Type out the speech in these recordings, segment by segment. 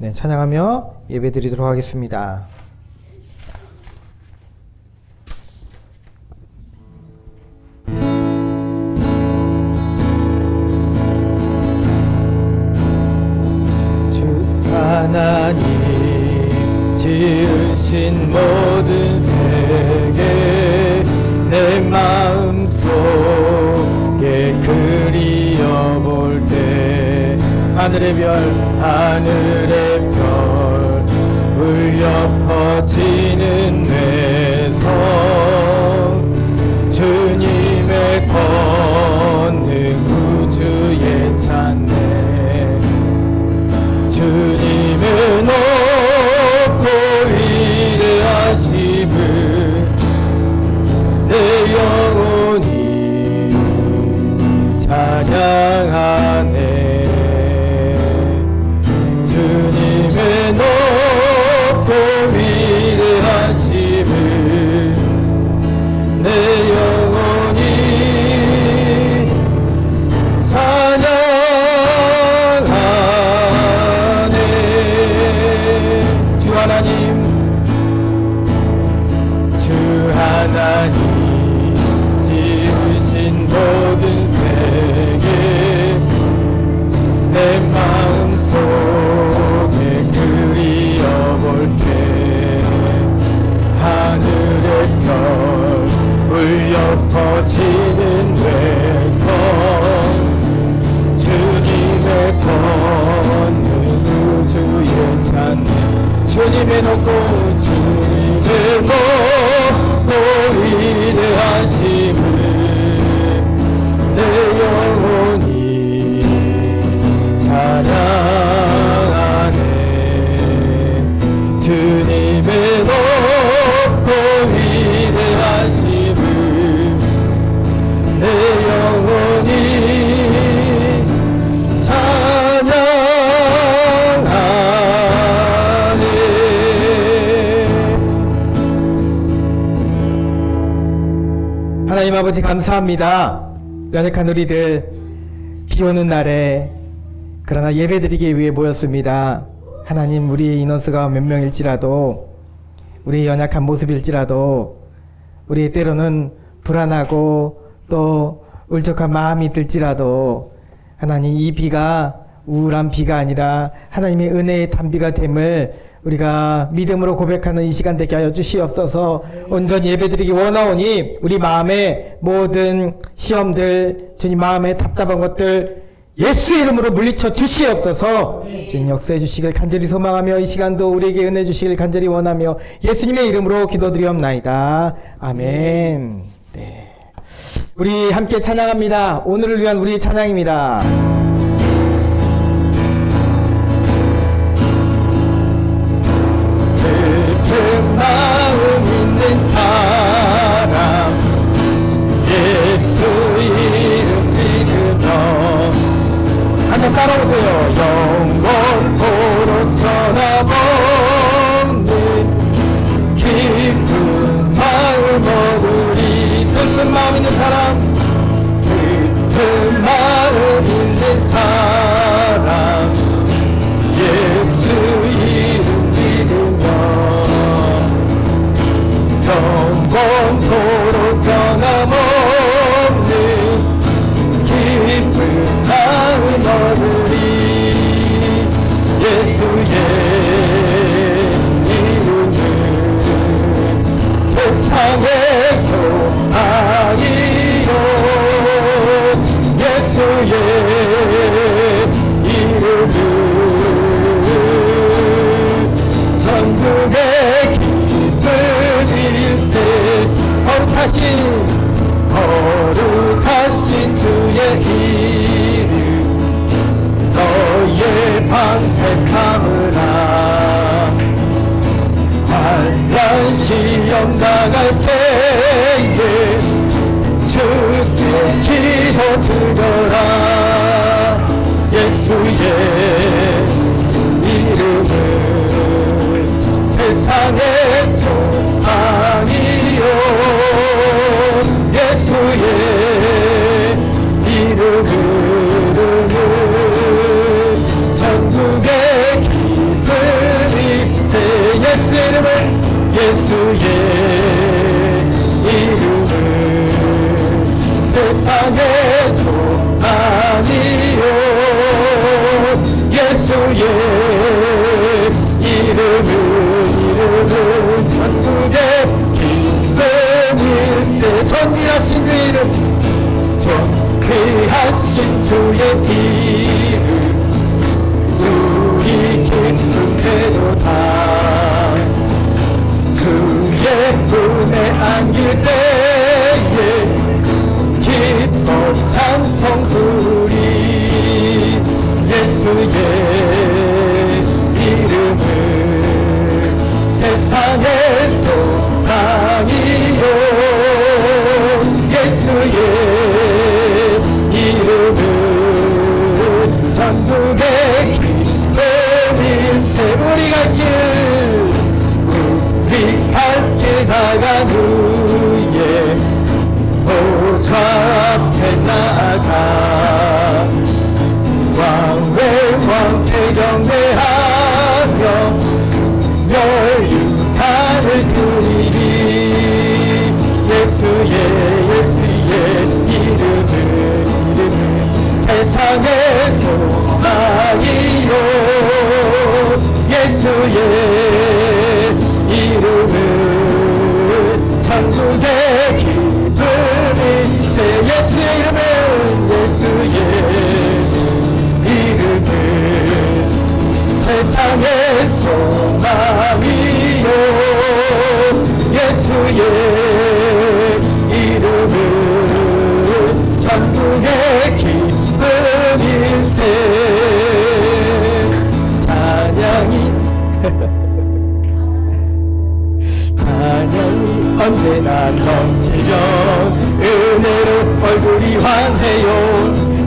네, 찬양하며 예배드리도록 하겠습니다. 주 하나님 지으신 모든 세계 내 마음속에 그리워볼 때 하늘의 별 울려 퍼지는 내성 주님의 권능 우주에 찬네 주님의 높고 위대하심을 내 영혼이 찬양하네 주님의 높고 위대하심을 내 영혼이 찬양하네 주 하나님 지으신 모든 세계 내 마음속에 그리워볼 때 하늘의 별 울려 퍼지는 외성 주님의 권능 우주에 찬네 주님의 높고 위대하심을 내 영혼이 찬양하네 주님의 높고 위대하심을 내 영혼이 찬양하네 하나님 아버지 감사합니다. 연약한 우리들 비 오는 날에 그러나 예배드리기 위해 모였습니다. 하나님 우리의 인원수가 몇 명일지라도 우리의 연약한 모습일지라도 우리 때로는 불안하고 또 울적한 마음이 들지라도 하나님 이 비가 우울한 비가 아니라 하나님의 은혜의 단비가 됨을 우리가 믿음으로 고백하는 이 시간 되게 하여 주시옵소서. 온전히 예배드리기 원하오니 우리 마음의 모든 시험들 주님 마음의 답답한 것들 예수 이름으로 물리쳐 주시옵소서. 주님 역사해 주시길 간절히 소망하며 이 시간도 우리에게 은혜 주시길 간절히 원하며 예수님의 이름으로 기도드리옵나이다. 아멘. 네. 우리 함께 찬양합니다. 오늘을 위한 우리의 찬양입니다. 따라오세요. 영원토록 변함없는 깊은 마음 얻으리 슬픈 마음 있는 사람 슬픈 마음 있는 사람 예수 이름 믿으며 영원토록 변함없는 깊은 마음 얻으리 예수의 이름은 세상의 소망이요 예수의 이름은 전국의 기쁜 일세 거룩하신 주의 이름 너의 방패카무라 환난 시험 당할 때에 주께 기도 드려라 예수의 이름은 세상의 소망이요 예수의 이름은 전국의 기쁨 이름은 전국의 기쁨일세. 존귀하신 주 이름, 존귀하신 주의 이름, 우리 기쁨해도다. 주의 문에 안길 때에 기뻐 찬송 부리. 예수의 이름은 세상의 소망이요. 예수의 이름은 전국의 기쁨일세. 우리 갈 길 나간 후에 보좌 앞에 나아가 왕께 경배하며 멸류관을 드리리. 예수의 이름은 세상의 소망이요. 예수의 이름은 전국의 기쁨일세. 예수의 이름은 세상의 소망이요. 예수의 이름은 전국의 기쁨일세. 찬양이 언제나 넘치며 은혜로 얼굴이 환해요.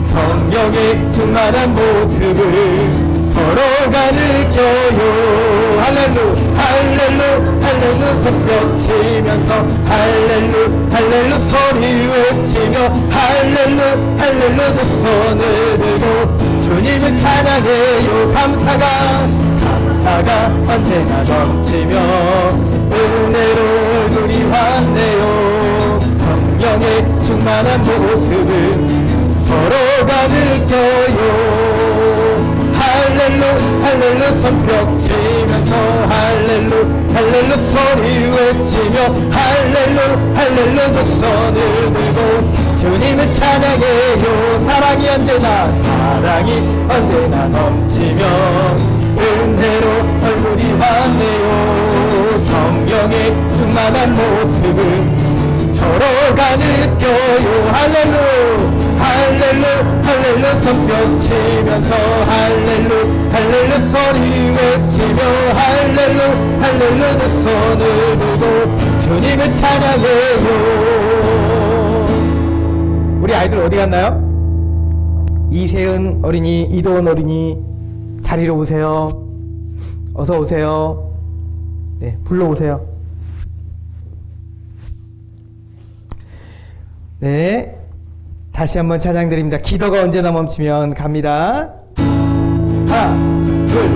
성령의 충만한 모습을 서로가 느껴요. 할렐루 할렐루 할렐루 손뼉 치면서 할렐루 할렐루 소리 외치며 할렐루 할렐루 두 손을 들고 주님을 찬양해요. 감사가 언제나 넘치며 은혜로 얼굴이 환해요. 성령의 충만한 모습을 서로가 느껴요. 할렐루 할렐루 손뼉 치면서 할렐루 할렐루 소리 외치며 할렐루 할렐루 두 손을 들고 주님을 찬양해요. 사랑이 언제나 넘치며 은혜로 얼굴이 환해요. 성령의 충만한 모습을 서로가 느껴요. 할렐루 할렐루 할렐루 손뼉 치면서 할렐루 할렐루 소리 외치며 할렐루 할렐루 두 손을 들고 주님을 찬양해요. 우리 아이들 어디 갔나요? 이세은 어린이, 이도원 어린이 자리로 오세요. 어서 오세요. 네, 불러오세요. 네, 다시 한번 찬양드립니다. 기도가 언제나 멈추면 갑니다. 하나 둘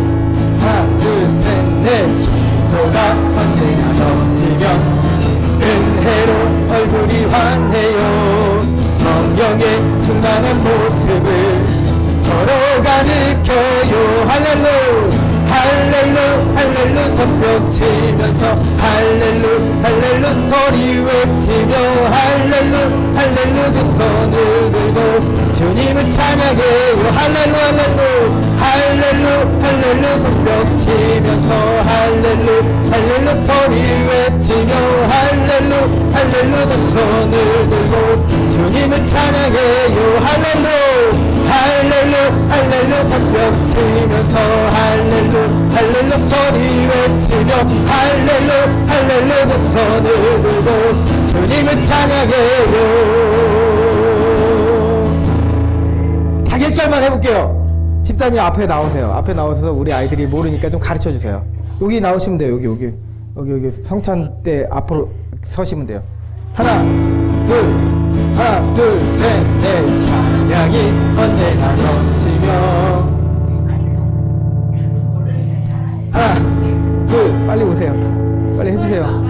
셋 넷. 기도가 언제나 넘치면 은혜로 얼굴이 환해요. 성령의 충만한 모습을 서로가 느껴요. 할렐루 할렐루 할렐루 손뼉 치면서 할렐루 할렐루 소리 외치며 할렐루 할렐루 두 손을 들고 주님을 찬양해요. 할렐루 할렐루 할렐루 할렐루 손뼉 치면서 할렐루 할렐루 소리 외치며 할렐루 할렐루 두 손을 들고 주님을 찬양해요. 할렐루 할렐루 할렐루 손뼉 치면서 할렐루 할렐루 소리 외치며 할렐루 할렐루 두 손을 들고 주님을 찬양해요. 다길절만 해볼게요. 집사님 앞에 나오세요. 앞에 나오셔서 우리 아이들이 모르니까 좀 가르쳐 주세요. 여기 나오시면 돼요. 여기 성찬 때 앞으로 서시면 돼요. 하나 둘 셋 넷. 찬양이 언제나 넘치며 하나 둘. 빨리 오세요. 빨리 해주세요. 네.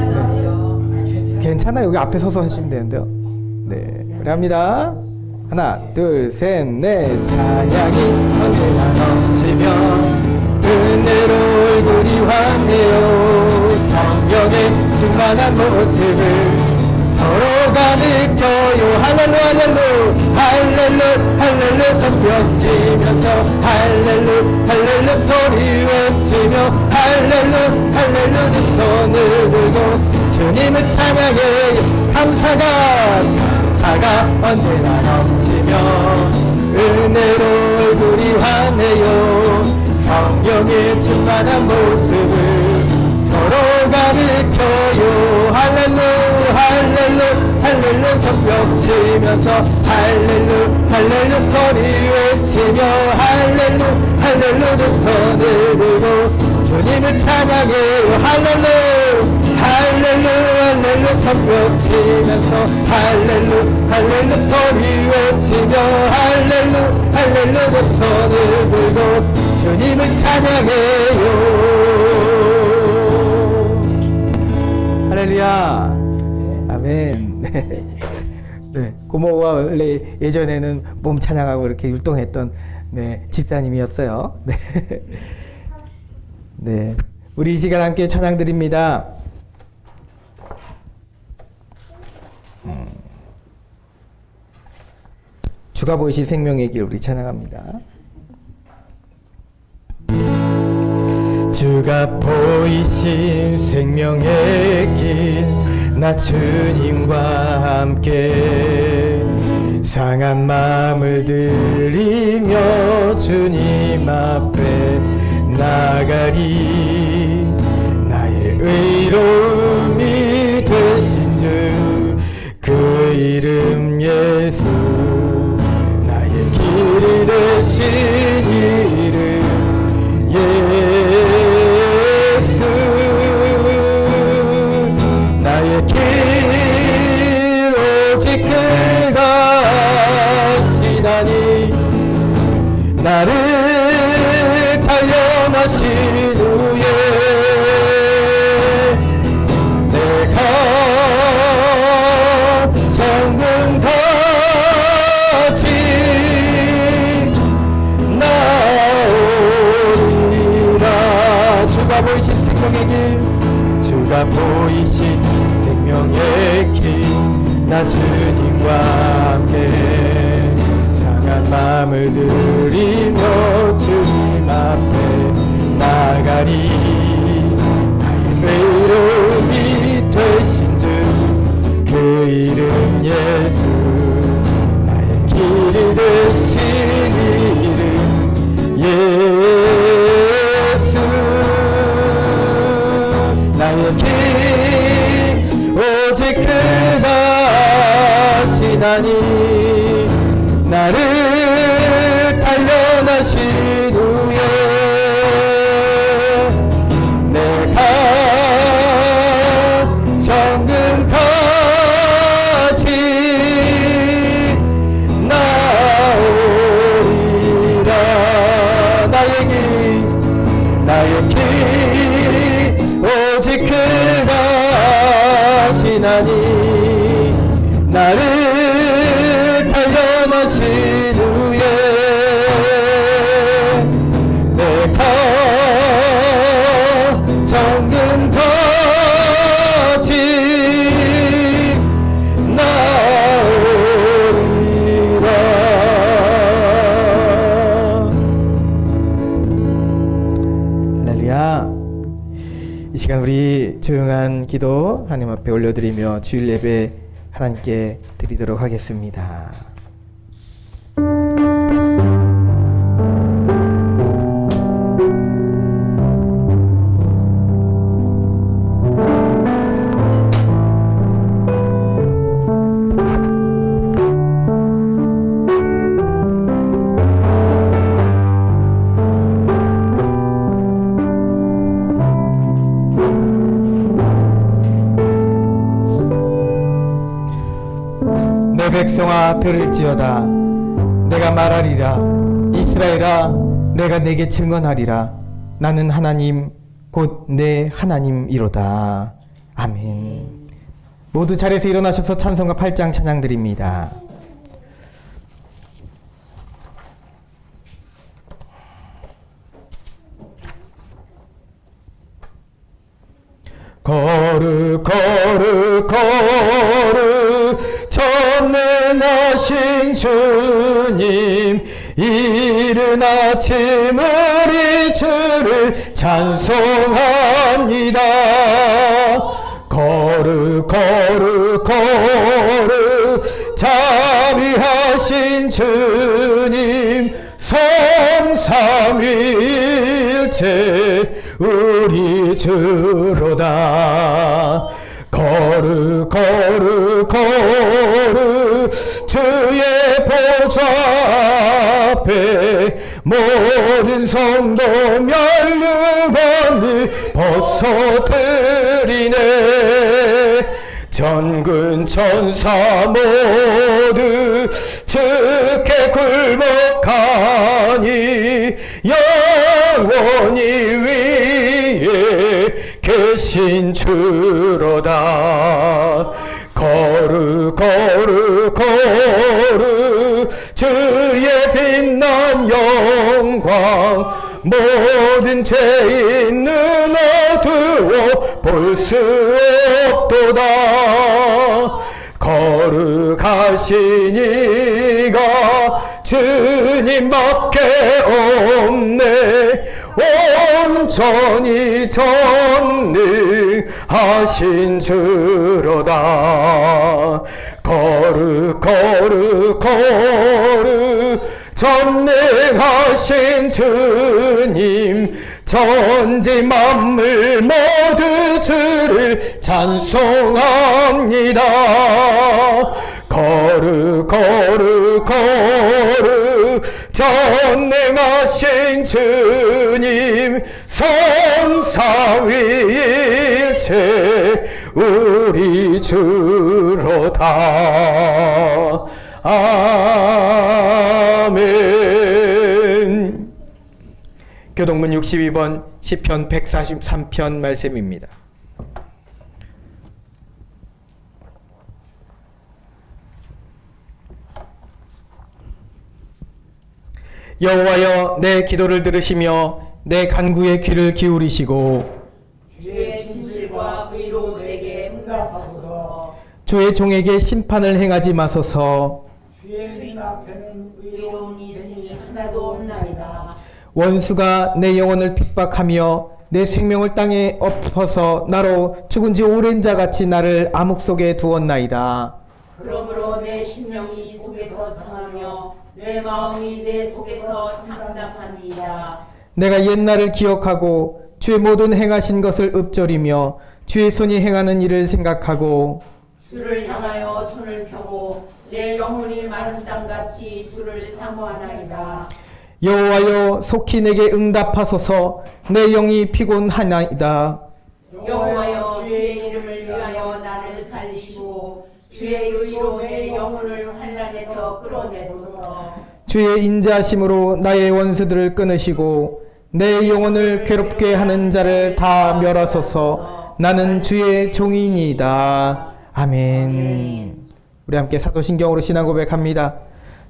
괜찮아요. 여기 앞에 서서 하시면 되는데요. 네, 우리 합니다. 하나 둘 셋 넷. 찬양이 언제나 넘치며 은혜로 얼굴이 환 충만한 모습을 서로가 느껴요. 할렐루 할렐루 할렐루 할렐루 손뼉 치면서 할렐루 할렐루 소리 외치며 할렐루 할렐루 두 손을 들고 주님을 찬양해 감사가 언제나 넘치며 은혜로 얼굴이 환해요. 성령의 충만한 모습을 서로가 느껴요. 할렐루 할렐루 할렐루 손뼉 치면서 할렐루 할렐루 소리 외치며 할렐루 할렐루 두 손을 들고 주님을 찬양해요. 할렐루 할렐루 할렐루 손뼉 치면서 할렐루 할렐루 소리 외치며 할렐루 할렐루 두 손을 들고 주님을 찬양해요. 할렐루야 아멘. 네, 고모가 원래 예전에는 몸 찬양하고 이렇게 율동했던 집사님이었어요. 네. 네, 우리 이 시간 함께 찬양 드립니다. 주가 보이신 생명의 길 우리 찬양합니다. 주가 보이신 생명의 길 나 주님과 함께 상한 마음을 들이며 주님 앞에 나가리. 나의 의로움이 되신 주 그 이름 예수 나의 길이 되신 이름 예수 나의 길 오직 그가 시다니 나를 단련하신 후에 내가 정금같이 나오리라. 주가 보이신 생명의 길 주가 보이신 생명의 길 나 주님과 함께 상한 마음을 들이며 주님 앞에 나가리. 나의 의로움이 되신 주 그 이름 예수 나의 길이 되신 이름 예수 나의 길 오직 그가 시나니 나를 단련하신 후에 내가 정금같이 나오리라. 나의 길 오직 그가 시나니 나를 단련하신 후에 내가 정금같이 나오리라. 할렐루야. 이 시간 우리 조용한 기도 하나님 앞에 올려드리며 주일 예배 하나님께 드리도록 하겠습니다. 내 백성아 들을지어다. 내가 말하리라. 이스라엘아 내가 내게 증언하리라. 나는 하나님 곧 내 하나님이로다. 아멘. 모두 자리에서 일어나셔서 찬송가 8장 찬양 드립니다. 거 거룩 전능하신 주님, 이른 아침 우리 주를 찬송합니다. 거룩 자비하신 주님, 성삼위일체 우리 주로다. 거룩 주의 보좌 앞에 모든 성도 멸류관을 벗어드리네. 전군 천사 모두 주께 굴복하니 영원히 위에 계신 주로다. 거룩 주의 빛난 영광 모든 죄인 눈 어두워 볼 수 없도다. 거룩하신 이가 주님밖에 없네. 온전히 전능하신 주로다. 거룩 전능하신 주님, 천지 만물 모두 주를 찬송합니다. 거룩 전능하신 주님, 성삼위일체 우리 주로다. 아멘. 교동문 62번 시편 143편 말씀입니다. 여호와여, 내 기도를 들으시며 내 간구에 귀를 기울이시고 주의 진실과 의로 내게 응답하소서. 주의 종에게 심판을 행하지 마소서. 주의 눈 앞에는 의로운 인생이 하나도 없나이다. 원수가 내 영혼을 핍박하며 내 생명을 땅에 엎어서 나로 죽은 지 오랜 자같이 나를 암흑 속에 두었나이다. 그러므로 내 심령이 속에서 상하며 내 마음이 내 속에서 장담하니이다. 내가 옛날을 기억하고 주의 모든 행하신 것을 읊조리며 주의 손이 행하는 일을 생각하고 주를 향하여 손을 펴고 내 영혼이 마른 땅같이 주를 사모하나이다. 여호와여, 속히 내게 응답하소서. 내 영이 피곤하나이다. 여호와여, 주의 이름을 위하여 나를 살리시고 주의 의로 내 영혼을 환난에서 끌어내소서. 주의 인자심으로 나의 원수들을 끊으시고 내 영혼을 괴롭게 하는 자를 다 멸하소서. 나는 주의 종이니이다. 아멘. 우리 함께 사도신경으로 신앙 고백합니다.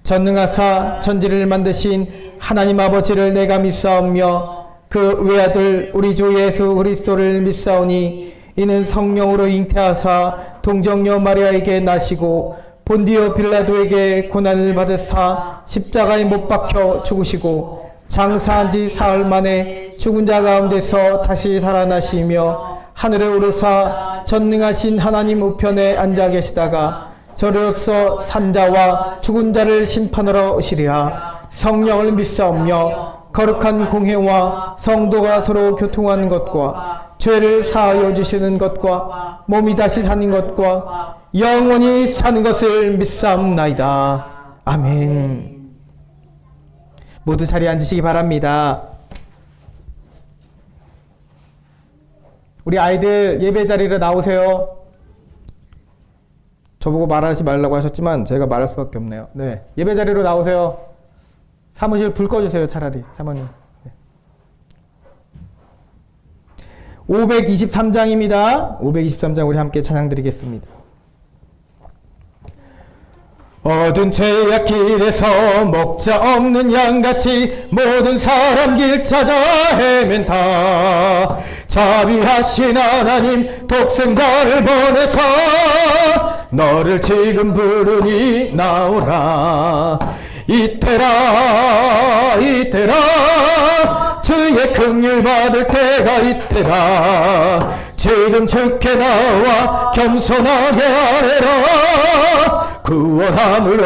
전능하사 천지를 만드신 하나님 아버지를 내가 믿사오며 그 외아들 우리 주 예수 그리스도를 믿사오니 이는 성령으로 잉태하사 동정녀 마리아에게 나시고 본디오 빌라도에게 고난을 받으사 십자가에 못 박혀 죽으시고 장사한 지 사흘 만에 죽은 자 가운데서 다시 살아나시며 하늘에 오르사 전능하신 하나님 우편에 앉아 계시다가 저로서 산자와 죽은 자를 심판하러 오시리라. 성령을 믿사오며 거룩한 공회와 성도가 서로 교통하는 것과 죄를 사하여 주시는 것과 몸이 다시 사는 것과 영원히 사는 것을 믿사옵나이다. 아멘. 모두 자리에 앉으시기 바랍니다. 우리 아이들 예배 자리로 나오세요. 저보고 말하지 말라고 하셨지만 제가 말할 수밖에 없네요. 네, 예배 자리로 나오세요. 사무실 불 꺼주세요. 차라리 사모님. 네. 523장입니다. 523장 우리 함께 찬양 드리겠습니다. 어두운 죄악길에서 목자 없는 양같이 모든 사람 길 찾아 헤맨다. 자비하신 하나님 독생자를 보내사 너를 지금 부르니 나오라. 이때라 이때라 주의 긍휼 받을 때가 이때라. 지금 주께 나와 겸손하게 아뢰라. 구원함을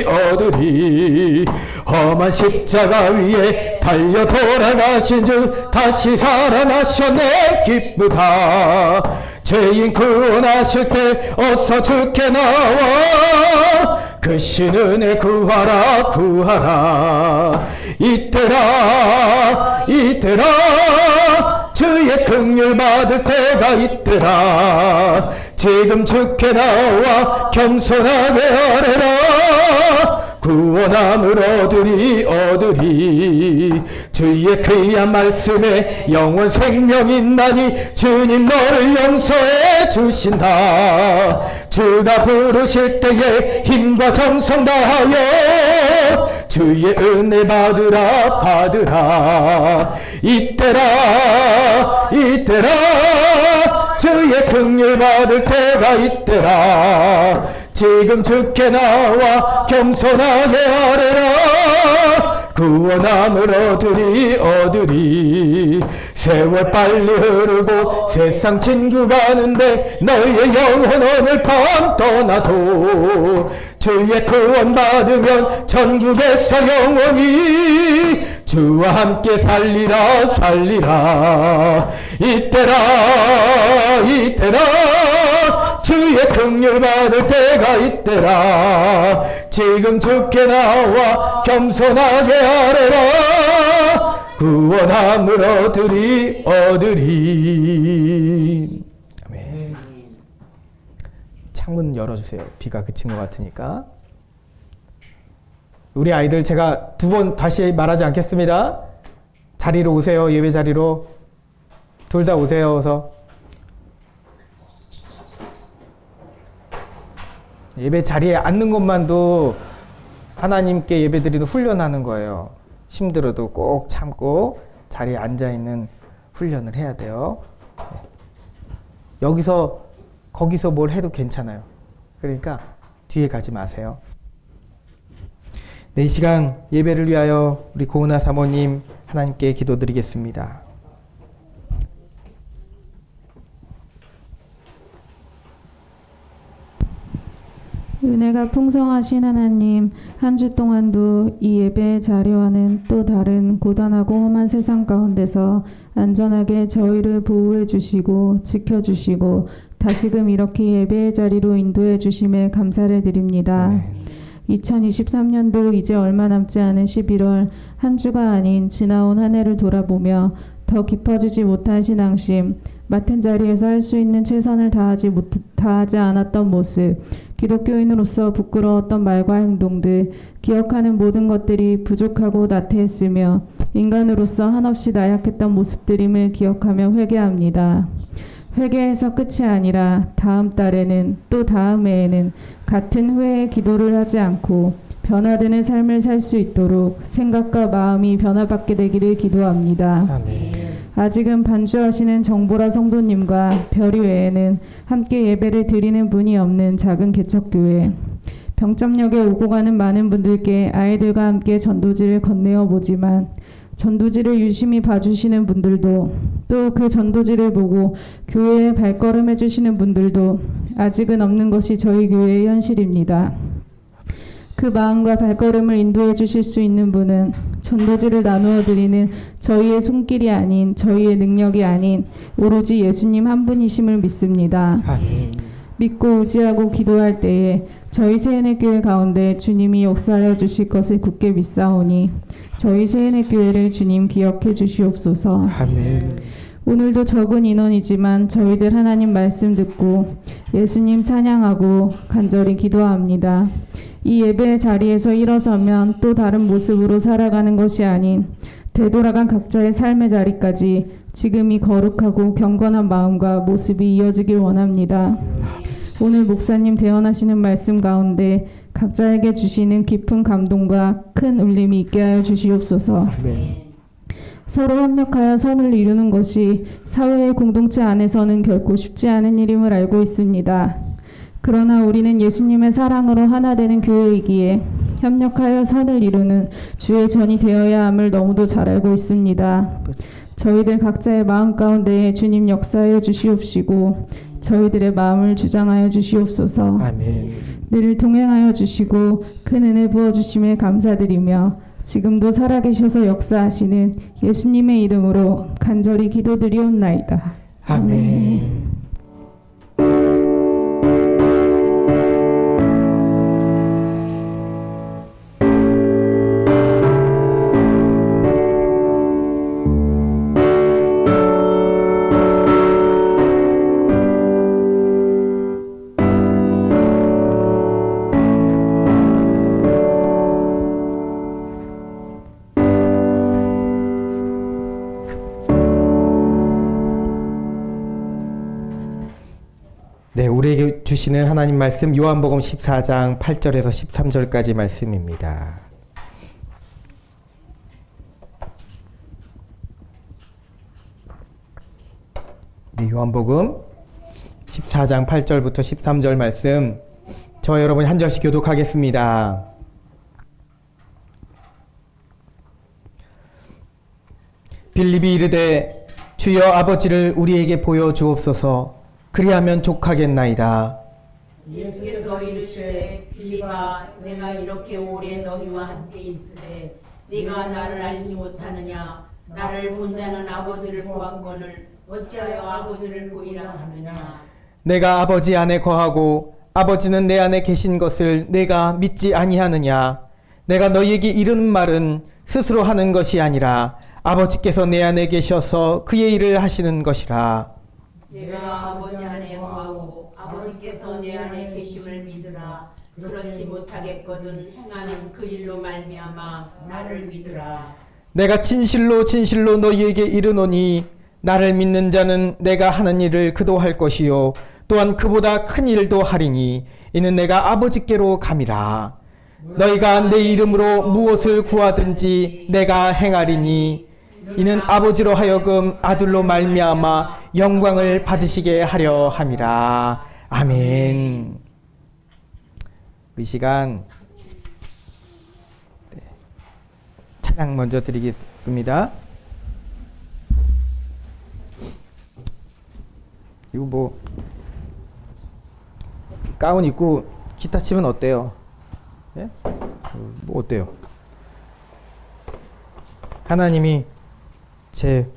얻으리 험한 십자가 위에 달려 돌아가신 주 다시 살아나셨네 기쁘다. 죄인 구원하실 때 어서 주께 나와 그 신 은혜 구하라 구하라. 이때라 이때라 주의 긍휼 받을 때가 이때라. 지금 주께 나와 겸손하게 아뢰라. 구원함을 얻으리 주의 귀한 말씀에 영원 생명 있나니 주님 너를 용서해 주신다. 주가 부르실 때에 힘과 정성 다하여 주의 은혜 받으라. 이때라 주의 긍휼 받을 때가 이때라. 지금 주께 나와 겸손하게 아뢰라. 구원함을 얻으리 세월 빨리 흐르고 세상 진구 가는데 너의 영혼 오늘 밤 떠나도 주의 구원 받으면 천국에서 영원히 주와 함께 살리라. 이때라 주의 긍휼 받을 때가 이때라. 지금 주께 나와 겸손하게 아뢰라. 구원함을 얻으리 아멘. 창문 열어주세요. 비가 그친 것 같으니까. 우리 아이들 제가 2번 다시 말하지 않겠습니다. 자리로 오세요. 예배 자리로 둘 다 오세요. 어서. 예배 자리에 앉는 것만도 하나님께 예배드리는 훈련하는 거예요. 힘들어도 꼭 참고 자리에 앉아있는 훈련을 해야 돼요. 여기서 거기서 뭘 해도 괜찮아요. 그러니까 뒤에 가지 마세요. 이 시간 예배를 위하여 우리 고은아 사모님 하나님께 기도드리겠습니다. 은혜가 풍성하신 하나님, 한 주 동안도 이 예배의 자리와는 또 다른 고단하고 험한 세상 가운데서 안전하게 저희를 보호해 주시고 지켜주시고 다시금 이렇게 예배의 자리로 인도해 주심에 감사를 드립니다. 2023년도 이제 얼마 남지 않은 11월, 한 주가 아닌 지나온 한 해를 돌아보며 더 깊어지지 못한 신앙심, 맡은 자리에서 할 수 있는 최선을 다하지 않았던 모습, 기독교인으로서 부끄러웠던 말과 행동들, 기억하는 모든 것들이 부족하고 나태했으며 인간으로서 한없이 나약했던 모습들임을 기억하며 회개합니다. 회개해서 끝이 아니라 다음 달에는 또 다음 해에는 같은 후회의 기도를 하지 않고 변화되는 삶을 살 수 있도록 생각과 마음이 변화받게 되기를 기도합니다. 아멘. 아직은 반주하시는 정보라 성도님과 별이 외에는 함께 예배를 드리는 분이 없는 작은 개척교회, 병점역에 오고 가는 많은 분들께 아이들과 함께 전도지를 건네어 보지만 전도지를 유심히 봐주시는 분들도 또 그 전도지를 보고 교회에 발걸음해 주시는 분들도 아직은 없는 것이 저희 교회의 현실입니다. 그 마음과 발걸음을 인도해 주실 수 있는 분은 전도지를 나누어 드리는 저희의 손길이 아닌, 저희의 능력이 아닌 오로지 예수님 한 분이심을 믿습니다. 아멘. 믿고 의지하고 기도할 때에 저희 세은의교회 가운데 주님이 역사하여 주실 것을 굳게 믿사오니 저희 세은의교회를 주님 기억해 주시옵소서. 아멘. 오늘도 적은 인원이지만 저희들 하나님 말씀 듣고 예수님 찬양하고 간절히 기도합니다. 이 예배의 자리에서 일어서면 또 다른 모습으로 살아가는 것이 아닌 되돌아간 각자의 삶의 자리까지 지금이 거룩하고 경건한 마음과 모습이 이어지길 원합니다. 오늘 목사님 대언하시는 말씀 가운데 각자에게 주시는 깊은 감동과 큰 울림이 있게 하여 주시옵소서. 아멘. 서로 협력하여 선을 이루는 것이 사회의 공동체 안에서는 결코 쉽지 않은 일임을 알고 있습니다. 그러나 우리는 예수님의 사랑으로 하나 되는 교회이기에 협력하여 선을 이루는 주의 전이 되어야 함을 너무도 잘 알고 있습니다. 저희들 각자의 마음 가운데 주님 역사하여 주시옵시고 저희들의 마음을 주장하여 주시옵소서. 아멘. 늘 동행하여 주시고 큰 은혜 부어주심에 감사드리며 지금도 살아계셔서 역사하시는 예수님의 이름으로 간절히 기도드리옵나이다. 아멘. 네, 우리에게 주시는 하나님 말씀 요한복음 14장 8절에서 13절까지 말씀입니다. 네, 요한복음 14장 8절부터 13절 말씀 저 여러분이 한 절씩 교독하겠습니다. 빌립이 이르되 주여 아버지를 우리에게 보여 주옵소서. 그리하면 족하겠나이다. 예수께서 이르시되 빌립아 내가 이렇게 오래 너희와 함께 있으되 네가 나를 알지 못하느냐. 나를 본 자는 아버지를 보았거늘 어찌하여 아버지를 보이라 하느냐. 내가 아버지 안에 거하고 아버지는 내 안에 계신 것을 내가 믿지 아니하느냐. 내가 너희에게 이르는 말은 스스로 하는 것이 아니라 아버지께서 내 안에 계셔서 그의 일을 하시는 것이라. 내가 아버지 안에 거하고 아버지께서 내 안에 계심을 믿으라. 그렇지 못하겠거든 행하는 그 일로 말미암아 나를 믿으라. 내가 진실로 진실로 너희에게 이르노니 나를 믿는 자는 내가 하는 일을 그도 할 것이요 또한 그보다 큰 일도 하리니 이는 내가 아버지께로 감이라. 너희가 내 이름으로 무엇을 구하든지 내가 행하리니 이는 아버지로 하여금 아들로 말미암아 영광을 받으시게 하려 함이라. 아멘. 우리 시간 찬양 먼저 드리겠습니다. 이거 뭐 가운 입고 기타 치면 어때요? 예? 뭐 어때요? 하나님이 제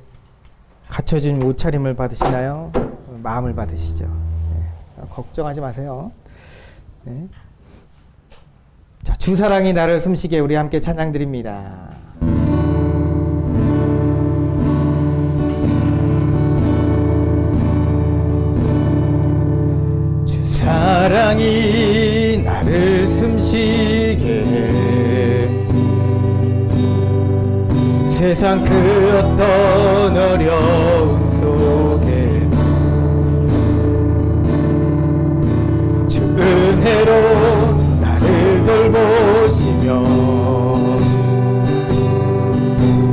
갖춰진 옷차림을 받으시나요? 마음을 받으시죠. 네. 걱정하지 마세요. 네. 자, 주사랑이 나를 숨쉬게 우리 함께 찬양 드립니다. 주사랑이 나를 숨쉬게 세상 그 어떤 어려움 속에 주 은혜로 나를 돌보시며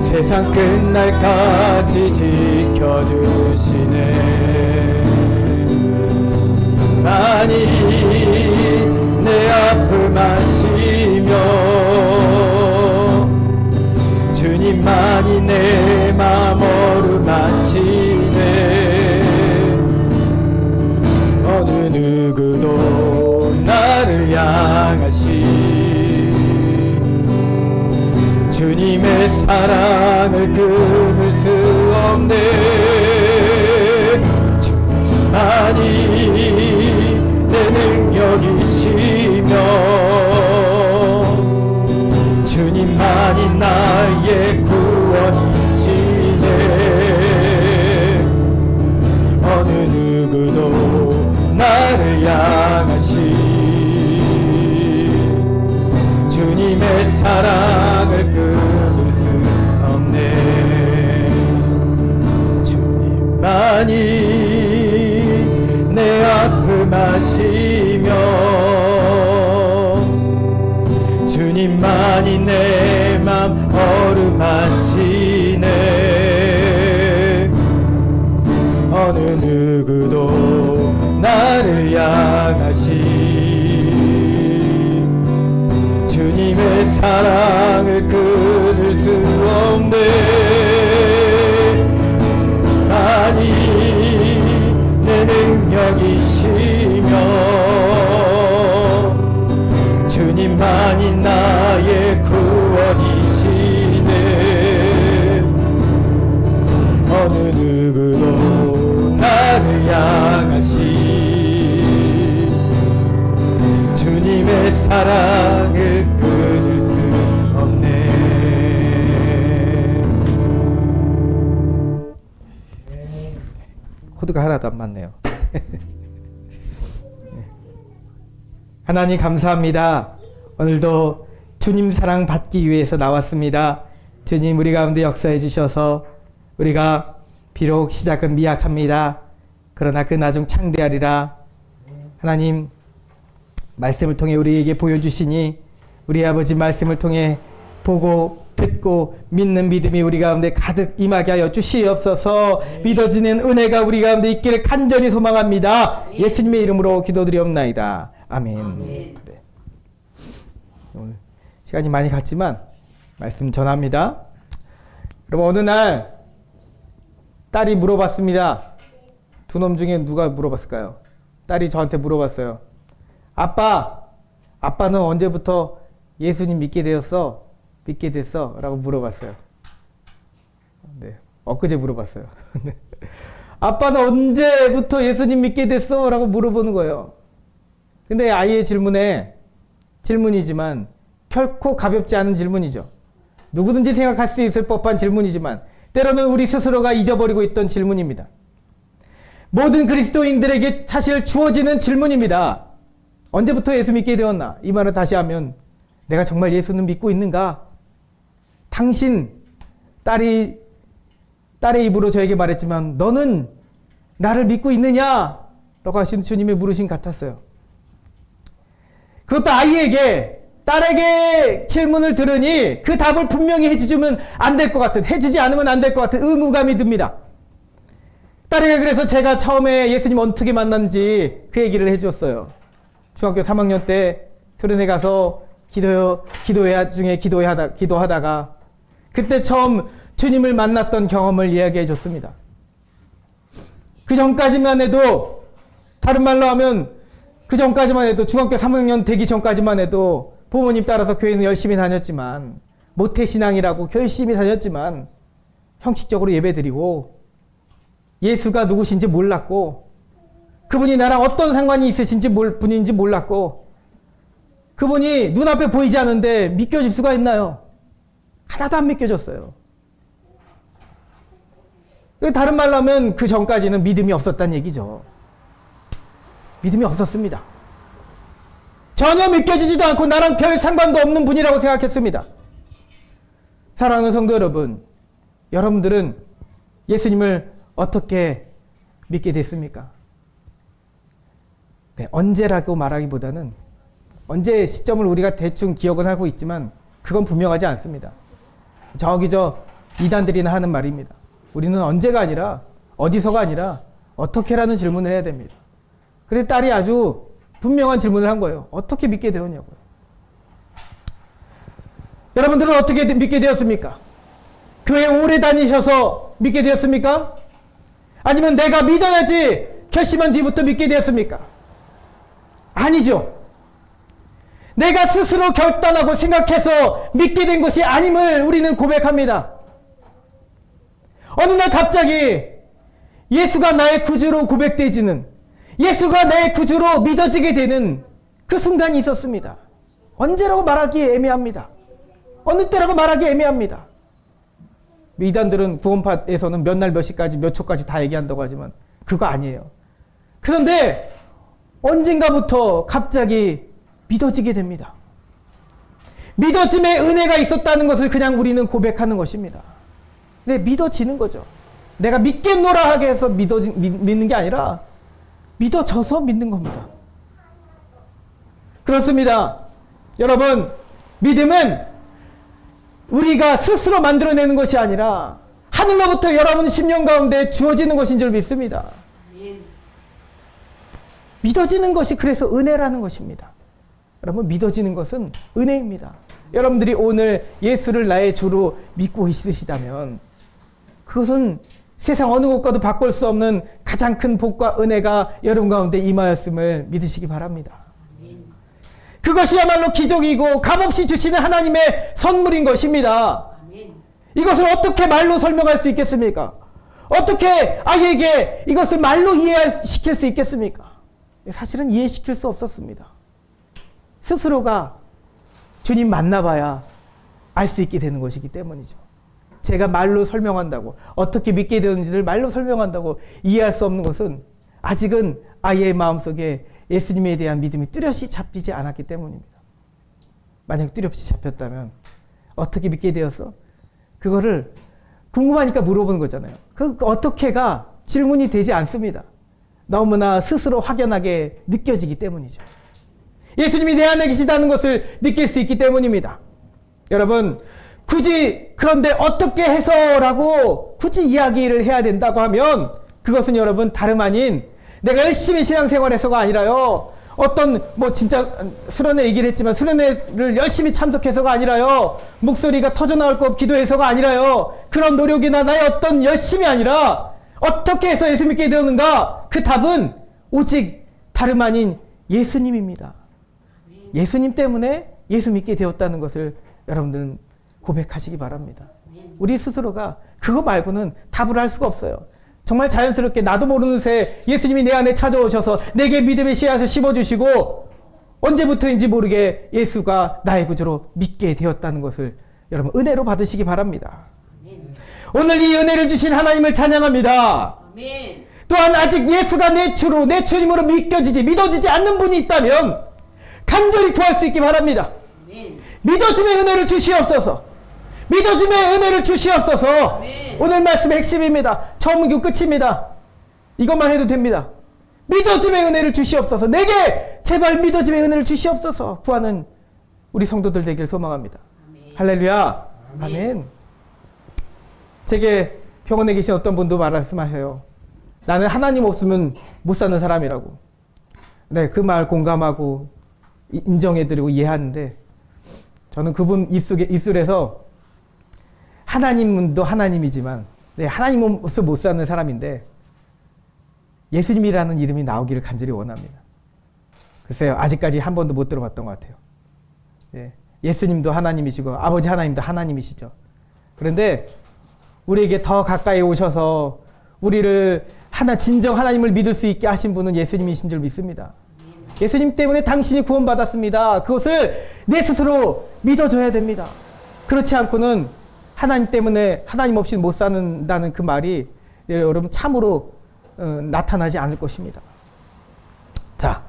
세상 끝날까지 지켜주시네. 많이 내 아픔 아시며 주님만이 내 맘 어루만지네. 어느 누구도 나를 향하시 주님의 사랑을 끊을 수 없네. 주님만이 내 능력이시며 주님만이 나의 구원이시네. 어느 누구도 나를 향하시 주님의 사랑을 끊을 수 없네. 주님만이 내 아픔 아시며 주님만이 내 맘 어루만지네. 어느 누구도 나를 향하신 주님의 사랑을 끊을 수 없네. 주님만이 내 능력이시며 주님만이 나의 구원이시네. 어느 누구도 나를 향하신 주님의 사랑을 끊을 수 없네. 코드가 하나도 안 맞네요. 하나님 감사합니다. 오늘도 주님 사랑 받기 위해서 나왔습니다. 주님 우리 가운데 역사해 주셔서 우리가 비록 시작은 미약합니다. 그러나 그 나중 창대하리라. 하나님 말씀을 통해 우리에게 보여주시니 우리 아버지 말씀을 통해 보고 듣고 믿는 믿음이 우리 가운데 가득 임하게 하여 주시옵소서. 믿어지는 은혜가 우리 가운데 있기를 간절히 소망합니다. 예수님의 이름으로 기도드리옵나이다. 아멘. 네. 오늘 시간이 많이 갔지만 말씀 전합니다. 여러분 어느 날 딸이 물어봤습니다. 두 놈 중에 누가 물어봤을까요? 딸이 저한테 물어봤어요. 아빠는 언제부터 예수님 믿게 되었어? 믿게 됐어? 라고 물어봤어요. 네, 엊그제 물어봤어요. 아빠는 언제부터 예수님 믿게 됐어? 라고 물어보는 거예요. 근데 아이의 질문이지만 결코 가볍지 않은 질문이죠. 누구든지 생각할 수 있을 법한 질문이지만 때로는 우리 스스로가 잊어버리고 있던 질문입니다. 모든 그리스도인들에게 사실 주어지는 질문입니다. 언제부터 예수 믿게 되었나? 이 말을 다시 하면 내가 정말 예수는 믿고 있는가? 당신, 딸의 입으로 저에게 말했지만 너는 나를 믿고 있느냐? 라고 하신 주님의 물으심 같았어요. 그것도 딸에게 질문을 들으니 그 답을 분명히 해주지 않으면 안 될 것 같은 의무감이 듭니다. 딸에게 그래서 제가 처음에 예수님 어떻게 만났는지 그 얘기를 해주었어요. 중학교 3학년 때 수련회 가서 기도하다가 그때 처음 주님을 만났던 경험을 이야기해 줬습니다. 그 전까지만 해도 다른 말로 하면 중학교 3학년 되기 전까지만 해도 부모님 따라서 교회는 열심히 다녔지만 모태신앙이라고 열심히 다녔지만 형식적으로 예배드리고 예수가 누구신지 몰랐고 그분이 나랑 어떤 상관이 있으신지 분인지 몰랐고 그분이 눈앞에 보이지 않는데 믿겨질 수가 있나요? 하나도 안 믿겨졌어요. 다른 말로 하면 그 전까지는 믿음이 없었다는 얘기죠. 믿음이 없었습니다. 전혀 믿겨지지도 않고 나랑 별 상관도 없는 분이라고 생각했습니다. 사랑하는 성도 여러분, 여러분들은 예수님을 어떻게 믿게 됐습니까? 네, 언제라고 말하기보다는 언제 시점을 우리가 대충 기억은 하고 있지만 그건 분명하지 않습니다. 이단들이나 하는 말입니다. 우리는 언제가 아니라 어디서가 아니라 어떻게라는 질문을 해야 됩니다. 그래서 딸이 아주 분명한 질문을 한 거예요. 어떻게 믿게 되었냐고요. 여러분들은 어떻게 믿게 되었습니까? 교회 오래 다니셔서 믿게 되었습니까? 아니면 내가 믿어야지 결심한 뒤부터 믿게 되었습니까? 아니죠. 내가 스스로 결단하고 생각해서 믿게 된 것이 아님을 우리는 고백합니다. 어느 날 갑자기 예수가 나의 구주로 고백되지는, 예수가 나의 구주로 믿어지게 되는 그 순간이 있었습니다. 언제라고 말하기 애매합니다. 어느 때라고 말하기 애매합니다. 이단들은 구원파에서는 몇 날 몇 시까지 몇 초까지 다 얘기한다고 하지만 그거 아니에요. 그런데 언젠가부터 갑자기 믿어지게 됩니다. 믿어짐의 은혜가 있었다는 것을 그냥 우리는 고백하는 것입니다. 근데 믿어지는 거죠. 내가 믿겠노라 하게 해서 믿는 게 아니라 믿어져서 믿는 겁니다. 그렇습니다. 여러분, 믿음은 우리가 스스로 만들어내는 것이 아니라 하늘로부터 여러분 심령 가운데 주어지는 것인 줄 믿습니다. 믿어지는 것이 그래서 은혜라는 것입니다. 여러분, 믿어지는 것은 은혜입니다. 여러분들이 오늘 예수를 나의 주로 믿고 있으시다면 그것은 세상 어느 곳과도 바꿀 수 없는 가장 큰 복과 은혜가 여러분 가운데 임하였음을 믿으시기 바랍니다. 그것이야말로 기적이고 값없이 주시는 하나님의 선물인 것입니다. 이것을 어떻게 말로 설명할 수 있겠습니까? 어떻게 아이에게 이것을 말로 이해시킬 수 있겠습니까? 사실은 이해시킬 수 없었습니다. 스스로가 주님 만나봐야 알 수 있게 되는 것이기 때문이죠. 제가 말로 설명한다고, 어떻게 믿게 되는지를 말로 설명한다고 이해할 수 없는 것은 아직은 아이의 마음속에 예수님에 대한 믿음이 뚜렷이 잡히지 않았기 때문입니다. 만약 뚜렷이 잡혔다면 어떻게 믿게 되었어? 그거를 궁금하니까 물어보는 거잖아요. 그 어떻게가 질문이 되지 않습니다. 너무나 스스로 확연하게 느껴지기 때문이죠. 예수님이 내 안에 계시다는 것을 느낄 수 있기 때문입니다. 여러분, 굳이 그런데 어떻게 해서라고 굳이 이야기를 해야 된다고 하면 그것은 여러분 다름 아닌 내가 열심히 신앙생활해서가 아니라요. 어떤 진짜 수련회 얘기를 했지만 수련회를 열심히 참석해서가 아니라요. 목소리가 터져나올 것 기도해서가 아니라요. 그런 노력이나 나의 어떤 열심이 아니라 어떻게 해서 예수 믿게 되었는가? 그 답은 오직 다름 아닌 예수님입니다. 예수님 때문에 예수 믿게 되었다는 것을 여러분들은 고백하시기 바랍니다. 우리 스스로가 그거 말고는 답을 할 수가 없어요. 정말 자연스럽게 나도 모르는 새 예수님이 내 안에 찾아오셔서 내게 믿음의 씨앗을 심어주시고 언제부터인지 모르게 예수가 나의 구주로 믿게 되었다는 것을 여러분 은혜로 받으시기 바랍니다. 오늘 이 은혜를 주신 하나님을 찬양합니다. 또한 아직 예수가 내 주로 내 주님으로 믿어지지 않는 분이 있다면 간절히 구할 수 있기 바랍니다. 믿어줌의 은혜를 주시옵소서. 믿어줌의 은혜를 주시옵소서. 오늘 말씀의 핵심입니다. 처음이고 끝입니다. 이것만 해도 됩니다. 믿어줌의 은혜를 주시옵소서. 내게 제발 믿어줌의 은혜를 주시옵소서. 구하는 우리 성도들 되길 소망합니다. 할렐루야. 아멘. 제게 병원에 계신 어떤 분도 말씀하세요. 나는 하나님 없으면 못 사는 사람이라고. 네, 그 말 공감하고 인정해드리고 이해하는데 저는 그분 입술에서 하나님도 하나님이지만 네, 하나님 없어 못 사는 사람인데 예수님이라는 이름이 나오기를 간절히 원합니다. 글쎄요, 아직까지 한 번도 못 들어봤던 것 같아요. 예, 예수님도 하나님이시고 아버지 하나님도 하나님이시죠. 그런데 우리에게 더 가까이 오셔서 우리를 진정 하나님을 믿을 수 있게 하신 분은 예수님이신 줄 믿습니다. 예수님 때문에 당신이 구원받았습니다. 그것을 내 스스로 믿어줘야 됩니다. 그렇지 않고는 하나님 때문에 하나님 없이 못 사는다는 그 말이 여러분 참으로 나타나지 않을 것입니다. 자,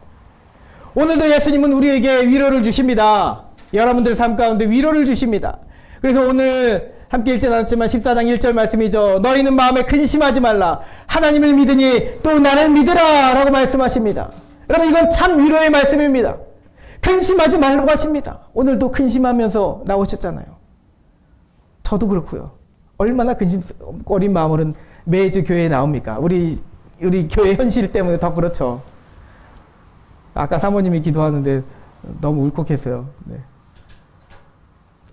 오늘도 예수님은 우리에게 위로를 주십니다. 여러분들 삶 가운데 위로를 주십니다. 그래서 오늘 함께 읽지 않았지만 14장 1절 말씀이죠. 너희는 마음에 근심하지 말라. 하나님을 믿으니 또 나를 믿으라 라고 말씀하십니다. 여러분, 이건 참 위로의 말씀입니다. 근심하지 말라고 하십니다. 오늘도 근심하면서 나오셨잖아요. 저도 그렇고요. 얼마나 근심거린 마음으로는 매주 교회에 나옵니까? 우리 교회 현실 때문에 더 그렇죠. 아까 사모님이 기도하는데 너무 울컥했어요. 네.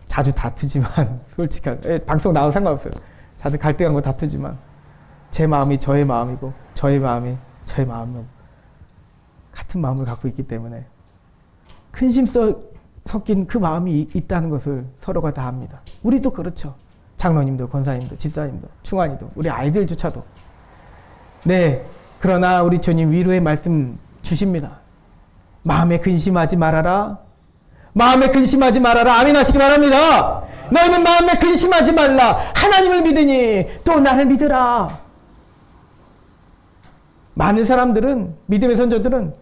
자주 다투지만 솔직한 방송 나와도 상관없어요. 자주 갈등하고 다투지만 제 마음이 저의 마음이고 저의 마음이 저의 마음은 같은 마음을 갖고 있기 때문에 근심 섞인 그 마음이 있다는 것을 서로가 다 압니다. 우리도 그렇죠. 장로님도 권사님도 집사님도 충환이도 우리 아이들조차도. 네, 그러나 우리 주님 위로의 말씀 주십니다. 마음에 근심하지 말아라. 마음에 근심하지 말아라. 아멘 하시기 바랍니다. 너희는 마음에 근심하지 말라. 하나님을 믿으니 또 나를 믿으라. 많은 사람들은, 믿음의 선조들은,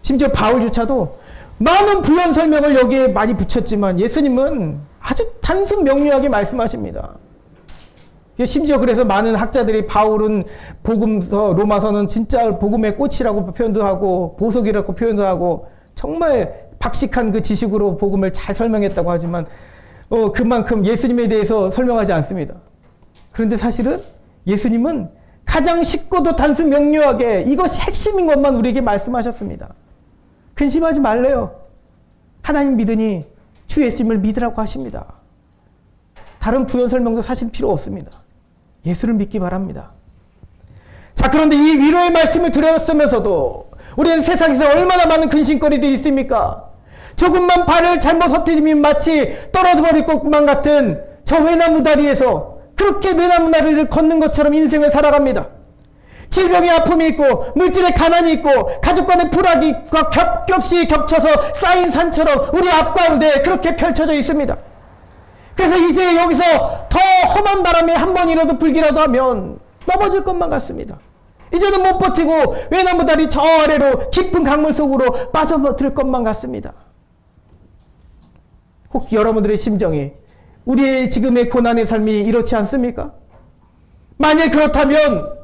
심지어 바울조차도 많은 부연 설명을 여기에 많이 붙였지만 예수님은 아주 단순 명료하게 말씀하십니다. 심지어 그래서 많은 학자들이 바울은 복음서, 로마서는 진짜 복음의 꽃이라고 표현도 하고 보석이라고 표현도 하고 정말 박식한 그 지식으로 복음을 잘 설명했다고 하지만 그만큼 예수님에 대해서 설명하지 않습니다. 그런데 사실은 예수님은 가장 쉽고도 단순 명료하게 이것이 핵심인 것만 우리에게 말씀하셨습니다. 근심하지 말래요. 하나님 믿으니 주 예수님을 믿으라고 하십니다. 다른 부연 설명도 사실 필요 없습니다. 예수를 믿기 바랍니다. 자, 그런데 이 위로의 말씀을 드렸으면서도 우리는 세상에서 얼마나 많은 근심거리들이 있습니까? 조금만 발을 잘못 헛디디면 마치 떨어져 버릴 것만 같은 저 외나무 다리에서 그렇게 외나무 다리를 걷는 것처럼 인생을 살아갑니다. 질병의 아픔이 있고 물질의 가난이 있고 가족 간의 불화기가 겹겹이 겹쳐서 쌓인 산처럼 우리 앞가운데 그렇게 펼쳐져 있습니다. 그래서 이제 여기서 더 험한 바람이 한 번이라도 불기라도 하면 넘어질 것만 같습니다. 이제는 못 버티고 외나무 다리 저 아래로 깊은 강물 속으로 빠져들 것만 같습니다. 혹시 여러분들의 심정이 우리의 지금의 고난의 삶이 이렇지 않습니까? 만일 그렇다면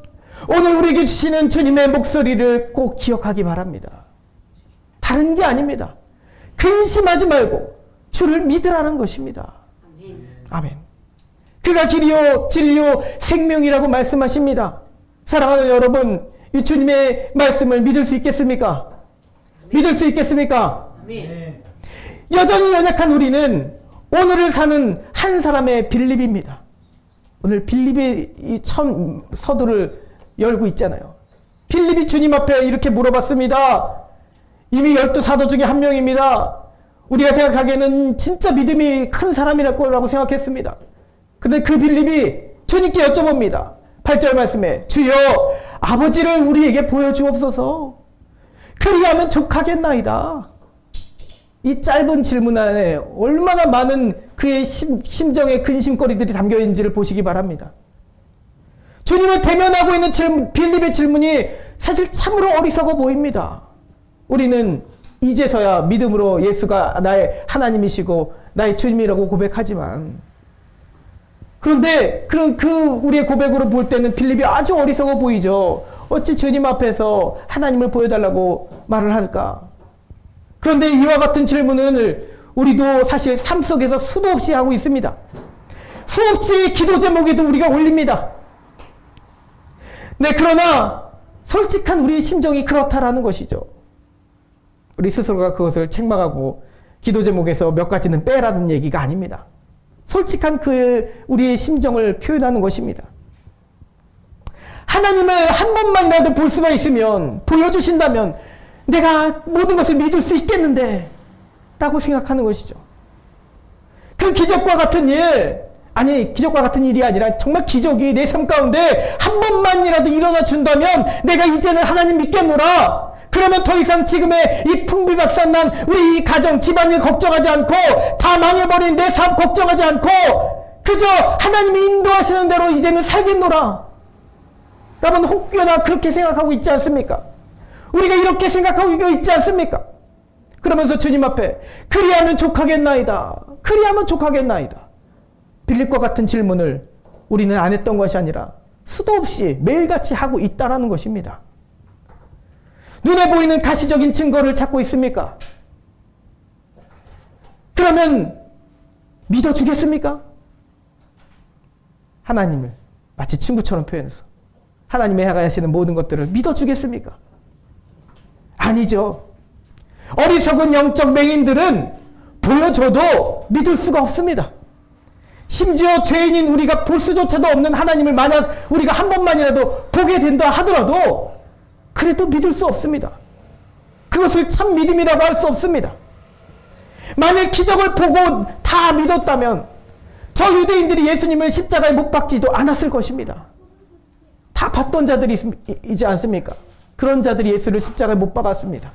오늘 우리에게 주시는 주님의 목소리를 꼭 기억하기 바랍니다. 다른 게 아닙니다. 근심하지 말고 주를 믿으라는 것입니다. 아멘. 그가 길이요 진리요 생명이라고 말씀하십니다. 사랑하는 여러분, 이 주님의 말씀을 믿을 수 있겠습니까? 믿을 수 있겠습니까? 아멘. 여전히 연약한 우리는 오늘을 사는 한 사람의 빌립입니다. 오늘 빌립의 이 처음 서두를 열고 있잖아요. 빌립이 주님 앞에 이렇게 물어봤습니다. 이미 12사도 중에 한 명입니다. 우리가 생각하기에는 진짜 믿음이 큰 사람이랄 거라고 생각했습니다. 그런데 그 빌립이 주님께 여쭤봅니다. 8절 말씀에 주여 아버지를 우리에게 보여주옵소서. 그리하면 족하겠나이다. 이 짧은 질문 안에 얼마나 많은 그의 심정의 근심거리들이 담겨있는지를 보시기 바랍니다. 주님을 대면하고 있는 빌립의 질문이 사실 참으로 어리석어 보입니다. 우리는 이제서야 믿음으로 예수가 나의 하나님이시고 나의 주님이라고 고백하지만, 그런데 그 우리의 고백으로 볼 때는 빌립이 아주 어리석어 보이죠. 어찌 주님 앞에서 하나님을 보여달라고 말을 할까? 그런데 이와 같은 질문을 우리도 사실 삶 속에서 수도 없이 하고 있습니다. 수없이 기도 제목에도 우리가 올립니다. 네, 그러나 솔직한 우리의 심정이 그렇다라는 것이죠. 우리 스스로가 그것을 책망하고 기도 제목에서 몇 가지는 빼라는 얘기가 아닙니다. 솔직한 우리의 심정을 표현하는 것입니다. 하나님을 한 번만이라도 볼 수만 있으면, 보여주신다면 내가 모든 것을 믿을 수 있겠는데 라고 생각하는 것이죠. 그 기적과 같은 일, 아니 기적과 같은 일이 아니라 정말 기적이 내 삶 가운데 한 번만이라도 일어나 준다면 내가 이제는 하나님 믿겠노라. 그러면 더 이상 지금의 이 풍비박산난 우리 이 가정 집안일 걱정하지 않고, 다 망해버린 내 삶 걱정하지 않고 그저 하나님이 인도하시는 대로 이제는 살겠노라. 여러분 혹여나 그렇게 생각하고 있지 않습니까? 우리가 이렇게 생각하고 있지 않습니까? 그러면서 주님 앞에 그리하면 족하겠나이다. 그리하면 족하겠나이다. 빌립과 같은 질문을 우리는 안 했던 것이 아니라 수도 없이 매일같이 하고 있다라는 것입니다. 눈에 보이는 가시적인 증거를 찾고 있습니까? 그러면 믿어주겠습니까? 하나님을 마치 친구처럼 표현해서 하나님의 행하시는 모든 것들을 믿어주겠습니까? 아니죠. 어리석은 영적 맹인들은 보여줘도 믿을 수가 없습니다. 심지어 죄인인 우리가 볼 수조차도 없는 하나님을 만약 우리가 한 번만이라도 보게 된다 하더라도 그래도 믿을 수 없습니다. 그것을 참 믿음이라고 할 수 없습니다. 만일 기적을 보고 다 믿었다면 저 유대인들이 예수님을 십자가에 못 박지도 않았을 것입니다. 다 봤던 자들이 있지 않습니까? 그런 자들이 예수를 십자가에 못 박았습니다.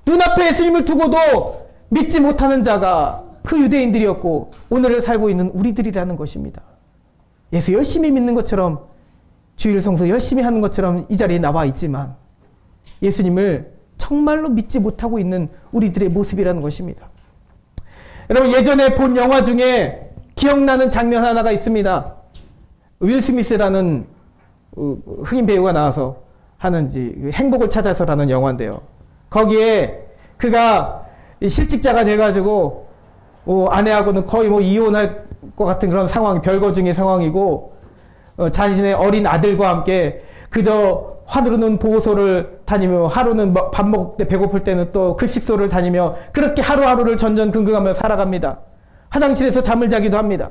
눈앞에 예수님을 두고도 믿지 못하는 자가 그 유대인들이었고 오늘을 살고 있는 우리들이라는 것입니다. 예수 열심히 믿는 것처럼, 주일 성수 열심히 하는 것처럼 이 자리에 나와 있지만 예수님을 정말로 믿지 못하고 있는 우리들의 모습이라는 것입니다. 여러분 예전에 본 영화 중에 기억나는 장면 하나가 있습니다. 윌 스미스라는 흑인 배우가 나와서 하는 행복을 찾아서라는 영화인데요. 거기에 그가 실직자가 돼가지고 아내하고는 거의 이혼할 것 같은 그런 상황, 별거 중의 상황이고 자신의 어린 아들과 함께 그저 하루는 보호소를 다니며 하루는 밥 먹을 때 배고플 때는 또 급식소를 다니며 그렇게 하루하루를 전전긍긍하며 살아갑니다. 화장실에서 잠을 자기도 합니다.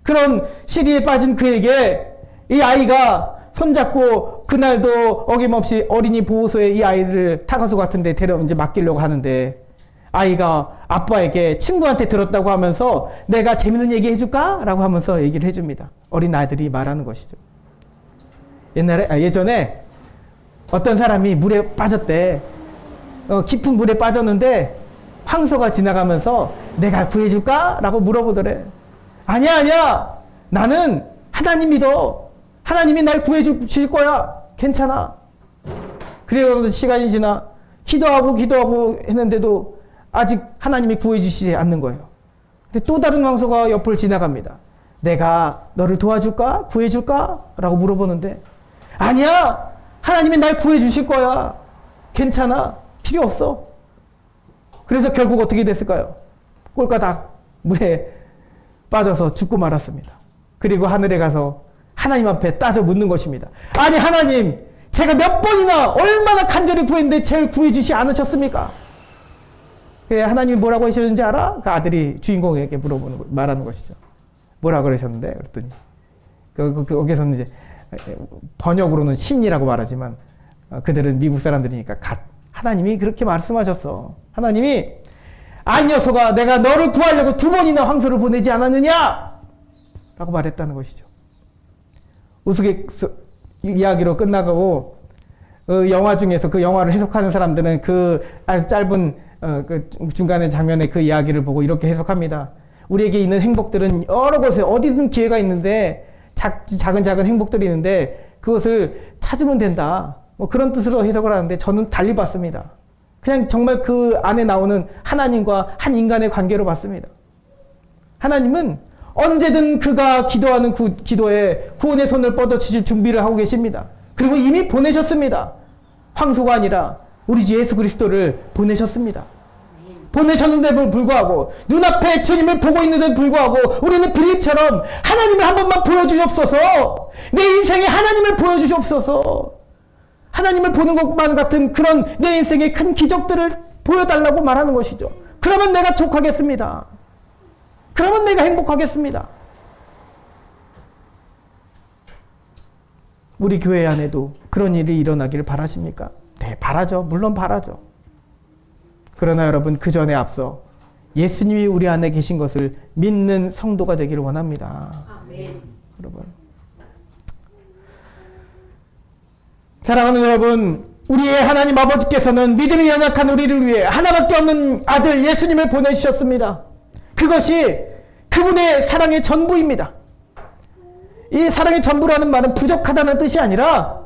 그런 시리에 빠진 그에게 이 아이가 손잡고 그날도 어김없이 어린이 보호소에 이 아이를 타가소 같은 데 이제 맡기려고 하는데 아이가 아빠에게 친구한테 들었다고 하면서 내가 재밌는 얘기 해줄까? 라고 하면서 얘기를 해줍니다. 어린 아들이 말하는 것이죠. 예전에 어떤 사람이 물에 빠졌대. 깊은 물에 빠졌는데 황소가 지나가면서 내가 구해줄까? 라고 물어보더래. 아니야. 나는 하나님 믿어. 하나님이 날 구해주실 거야. 괜찮아. 그래서 시간이 지나 기도하고 했는데도 아직 하나님이 구해주시지 않는 거예요. 근데 또 다른 황소가 옆을 지나갑니다. 내가 너를 도와줄까? 구해줄까? 라고 물어보는데 아니야. 하나님이 날 구해주실 거야. 괜찮아. 필요 없어. 그래서 결국 어떻게 됐을까요? 꼴까닥 물에 빠져서 죽고 말았습니다. 그리고 하늘에 가서 하나님 앞에 따져 묻는 것입니다. 아니 하나님, 제가 몇 번이나 얼마나 간절히 구했는데 제일 구해주시 않으셨습니까? 하나님이 뭐라고 하셨는지 알아? 그 아들이 주인공에게 말하는 것이죠. 뭐라 그러셨는데? 그랬더니 거기서는 이제 번역으로는 신이라고 말하지만 그들은 미국 사람들이니까 하나님이 그렇게 말씀하셨어. 하나님이 아 녀석아, 내가 너를 구하려고 2번이나 황소를 보내지 않았느냐? 라고 말했다는 것이죠. 우스갯 이야기로 끝나고 영화 중에서 그 영화를 해석하는 사람들은 그 아주 짧은 그 중간의 장면의 그 이야기를 보고 이렇게 해석합니다. 우리에게 있는 행복들은 여러 곳에 어디든 기회가 있는데 작은 행복들이 있는데 그것을 찾으면 된다. 뭐 그런 뜻으로 해석을 하는데 저는 달리 봤습니다. 그냥 정말 그 안에 나오는 하나님과 한 인간의 관계로 봤습니다. 하나님은 언제든 그가 기도하는 기도에 구원의 손을 뻗어주실 준비를 하고 계십니다. 그리고 이미 보내셨습니다. 황소가 아니라 우리 주 예수 그리스도를 보내셨습니다. 보내셨는데도 불구하고 눈앞에 주님을 보고 있는데도 불구하고 우리는 빌립처럼 하나님을 한 번만 보여주옵소서. 내 인생에 하나님을 보여주시옵소서. 하나님을 보는 것만 같은 그런 내 인생의 큰 기적들을 보여달라고 말하는 것이죠. 그러면 내가 족하겠습니다. 그러면 내가 행복하겠습니다. 우리 교회 안에도 그런 일이 일어나기를 바라십니까? 네, 바라죠. 물론 바라죠. 그러나 여러분, 그 전에 앞서 예수님이 우리 안에 계신 것을 믿는 성도가 되기를 원합니다. 아멘. 여러분, 사랑하는 여러분, 우리의 하나님 아버지께서는 믿음이 연약한 우리를 위해 하나밖에 없는 아들 예수님을 보내주셨습니다. 그것이 그분의 사랑의 전부입니다. 이 사랑의 전부라는 말은 부족하다는 뜻이 아니라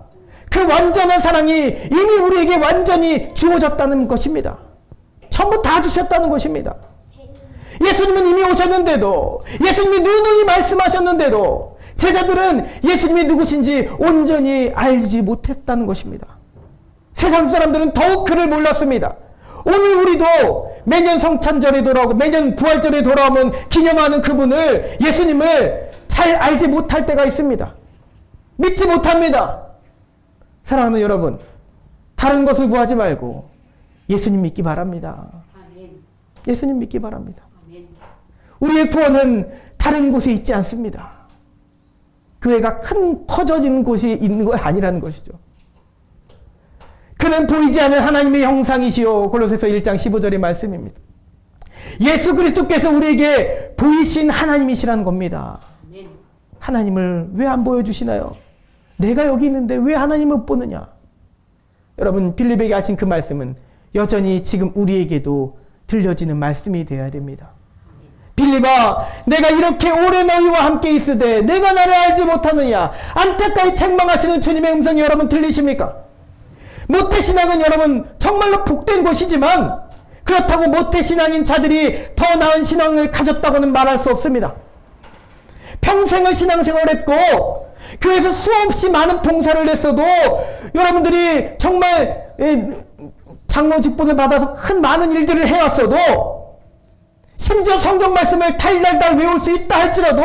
그 완전한 사랑이 이미 우리에게 완전히 주어졌다는 것입니다. 전부 다 주셨다는 것입니다. 예수님은 이미 오셨는데도, 예수님이 누누이 말씀하셨는데도 제자들은 예수님이 누구신지 온전히 알지 못했다는 것입니다. 세상 사람들은 더욱 그를 몰랐습니다. 오늘 우리도 매년 성찬절에 돌아오고 매년 부활절에 돌아오면 기념하는 그분을, 예수님을 잘 알지 못할 때가 있습니다. 믿지 못합니다. 사랑하는 여러분, 다른 것을 구하지 말고 예수님 믿기 바랍니다. 아멘. 예수님 믿기 바랍니다. 아멘. 우리의 구원은 다른 곳에 있지 않습니다. 교회가 큰 퍼져진 곳이 있는 거 아니라는 것이죠. 그는 보이지 않는 하나님의 형상이시오. 골로새서 1장 15절의 말씀입니다. 예수 그리스도께서 우리에게 보이신 하나님이시라는 겁니다. 아멘. 하나님을 왜 안 보여주시나요? 내가 여기 있는데 왜 하나님을 못 보느냐? 여러분, 빌립에게 하신 그 말씀은 여전히 지금 우리에게도 들려지는 말씀이 되어야 됩니다. 빌립아, 내가 이렇게 오래 너희와 함께 있으되 내가 나를 알지 못하느냐? 안타까이 책망하시는 주님의 음성이 여러분 들리십니까? 모태신앙은 여러분 정말로 복된 것이지만 그렇다고 모태신앙인 자들이 더 나은 신앙을 가졌다고는 말할 수 없습니다. 평생을 신앙생활했고 교회에서 수없이 많은 봉사를 했어도 여러분들이 정말 장로 직분을 받아서 큰 많은 일들을 해왔어도 심지어 성경 말씀을 달달달 외울 수 있다 할지라도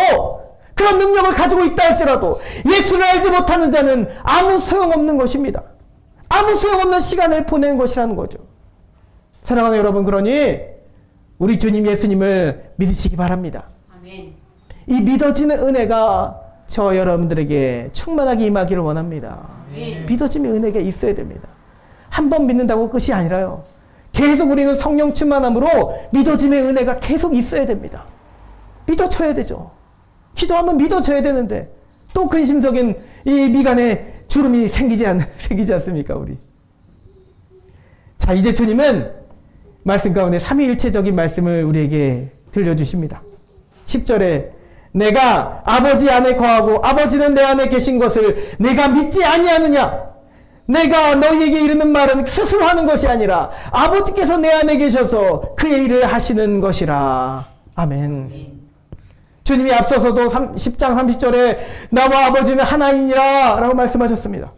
그런 능력을 가지고 있다 할지라도 예수를 알지 못하는 자는 아무 소용없는 것입니다. 아무 소용없는 시간을 보내는 것이라는 거죠. 사랑하는 여러분, 그러니 우리 주님 예수님을 믿으시기 바랍니다. 아멘. 이 믿어지는 은혜가 저 여러분들에게 충만하게 임하기를 원합니다. 아멘. 믿어짐의 은혜가 있어야 됩니다. 한 번 믿는다고 끝이 아니라요. 계속 우리는 성령 충만함으로 믿어짐의 은혜가 계속 있어야 됩니다. 믿어져야 되죠. 기도하면 믿어져야 되는데 또 근심적인 이 미간에 주름이 생기지 않습니까, 우리? 자, 이제 주님은 말씀 가운데 삼위일체적인 말씀을 우리에게 들려주십니다. 10절에 내가 아버지 안에 거하고 아버지는 내 안에 계신 것을 내가 믿지 아니하느냐? 내가 너희에게 이르는 말은 스스로 하는 것이 아니라 아버지께서 내 안에 계셔서 그의 일을 하시는 것이라. 아멘. 주님이 앞서서도 10장 30절에 나와 아버지는 하나이니라 라고 말씀하셨습니다.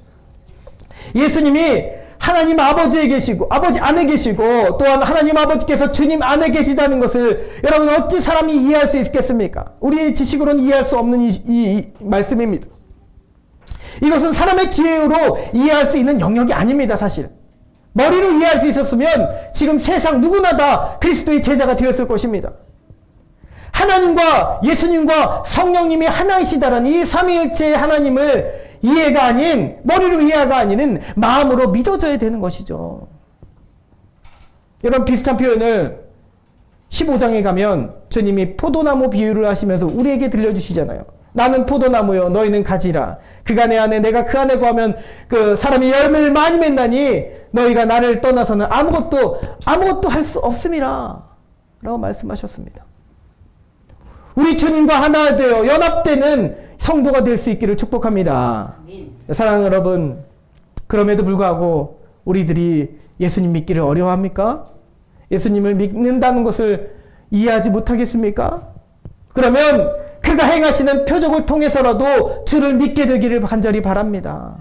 예수님이 하나님 아버지에 계시고 아버지 안에 계시고 또한 하나님 아버지께서 주님 안에 계시다는 것을 여러분 어찌 사람이 이해할 수 있겠습니까? 우리의 지식으로는 이해할 수 없는 이 말씀입니다. 이것은 사람의 지혜로 이해할 수 있는 영역이 아닙니다. 사실 머리로 이해할 수 있었으면 지금 세상 누구나 다 그리스도의 제자가 되었을 것입니다. 하나님과 예수님과 성령님이 하나이시다라는 이 삼위일체의 하나님을 이해가 아닌 머리로 이해가 아닌 마음으로 믿어져야 되는 것이죠. 이런 비슷한 표현을 15장에 가면 주님이 포도나무 비유를 하시면서 우리에게 들려주시잖아요. 나는 포도나무요 너희는 가지라. 그가 내 안에 내가 그 안에 거하면 그 사람이 열매를 많이 맺나니 너희가 나를 떠나서는 아무것도 할 수 없음이라 라고 말씀하셨습니다. 우리 주님과 하나 되어 연합되는 성도가 될 수 있기를 축복합니다. 사랑하는 여러분, 그럼에도 불구하고 우리들이 예수님 믿기를 어려워합니까? 예수님을 믿는다는 것을 이해하지 못하겠습니까? 그러면 그가 행하시는 표적을 통해서라도 주를 믿게 되기를 간절히 바랍니다.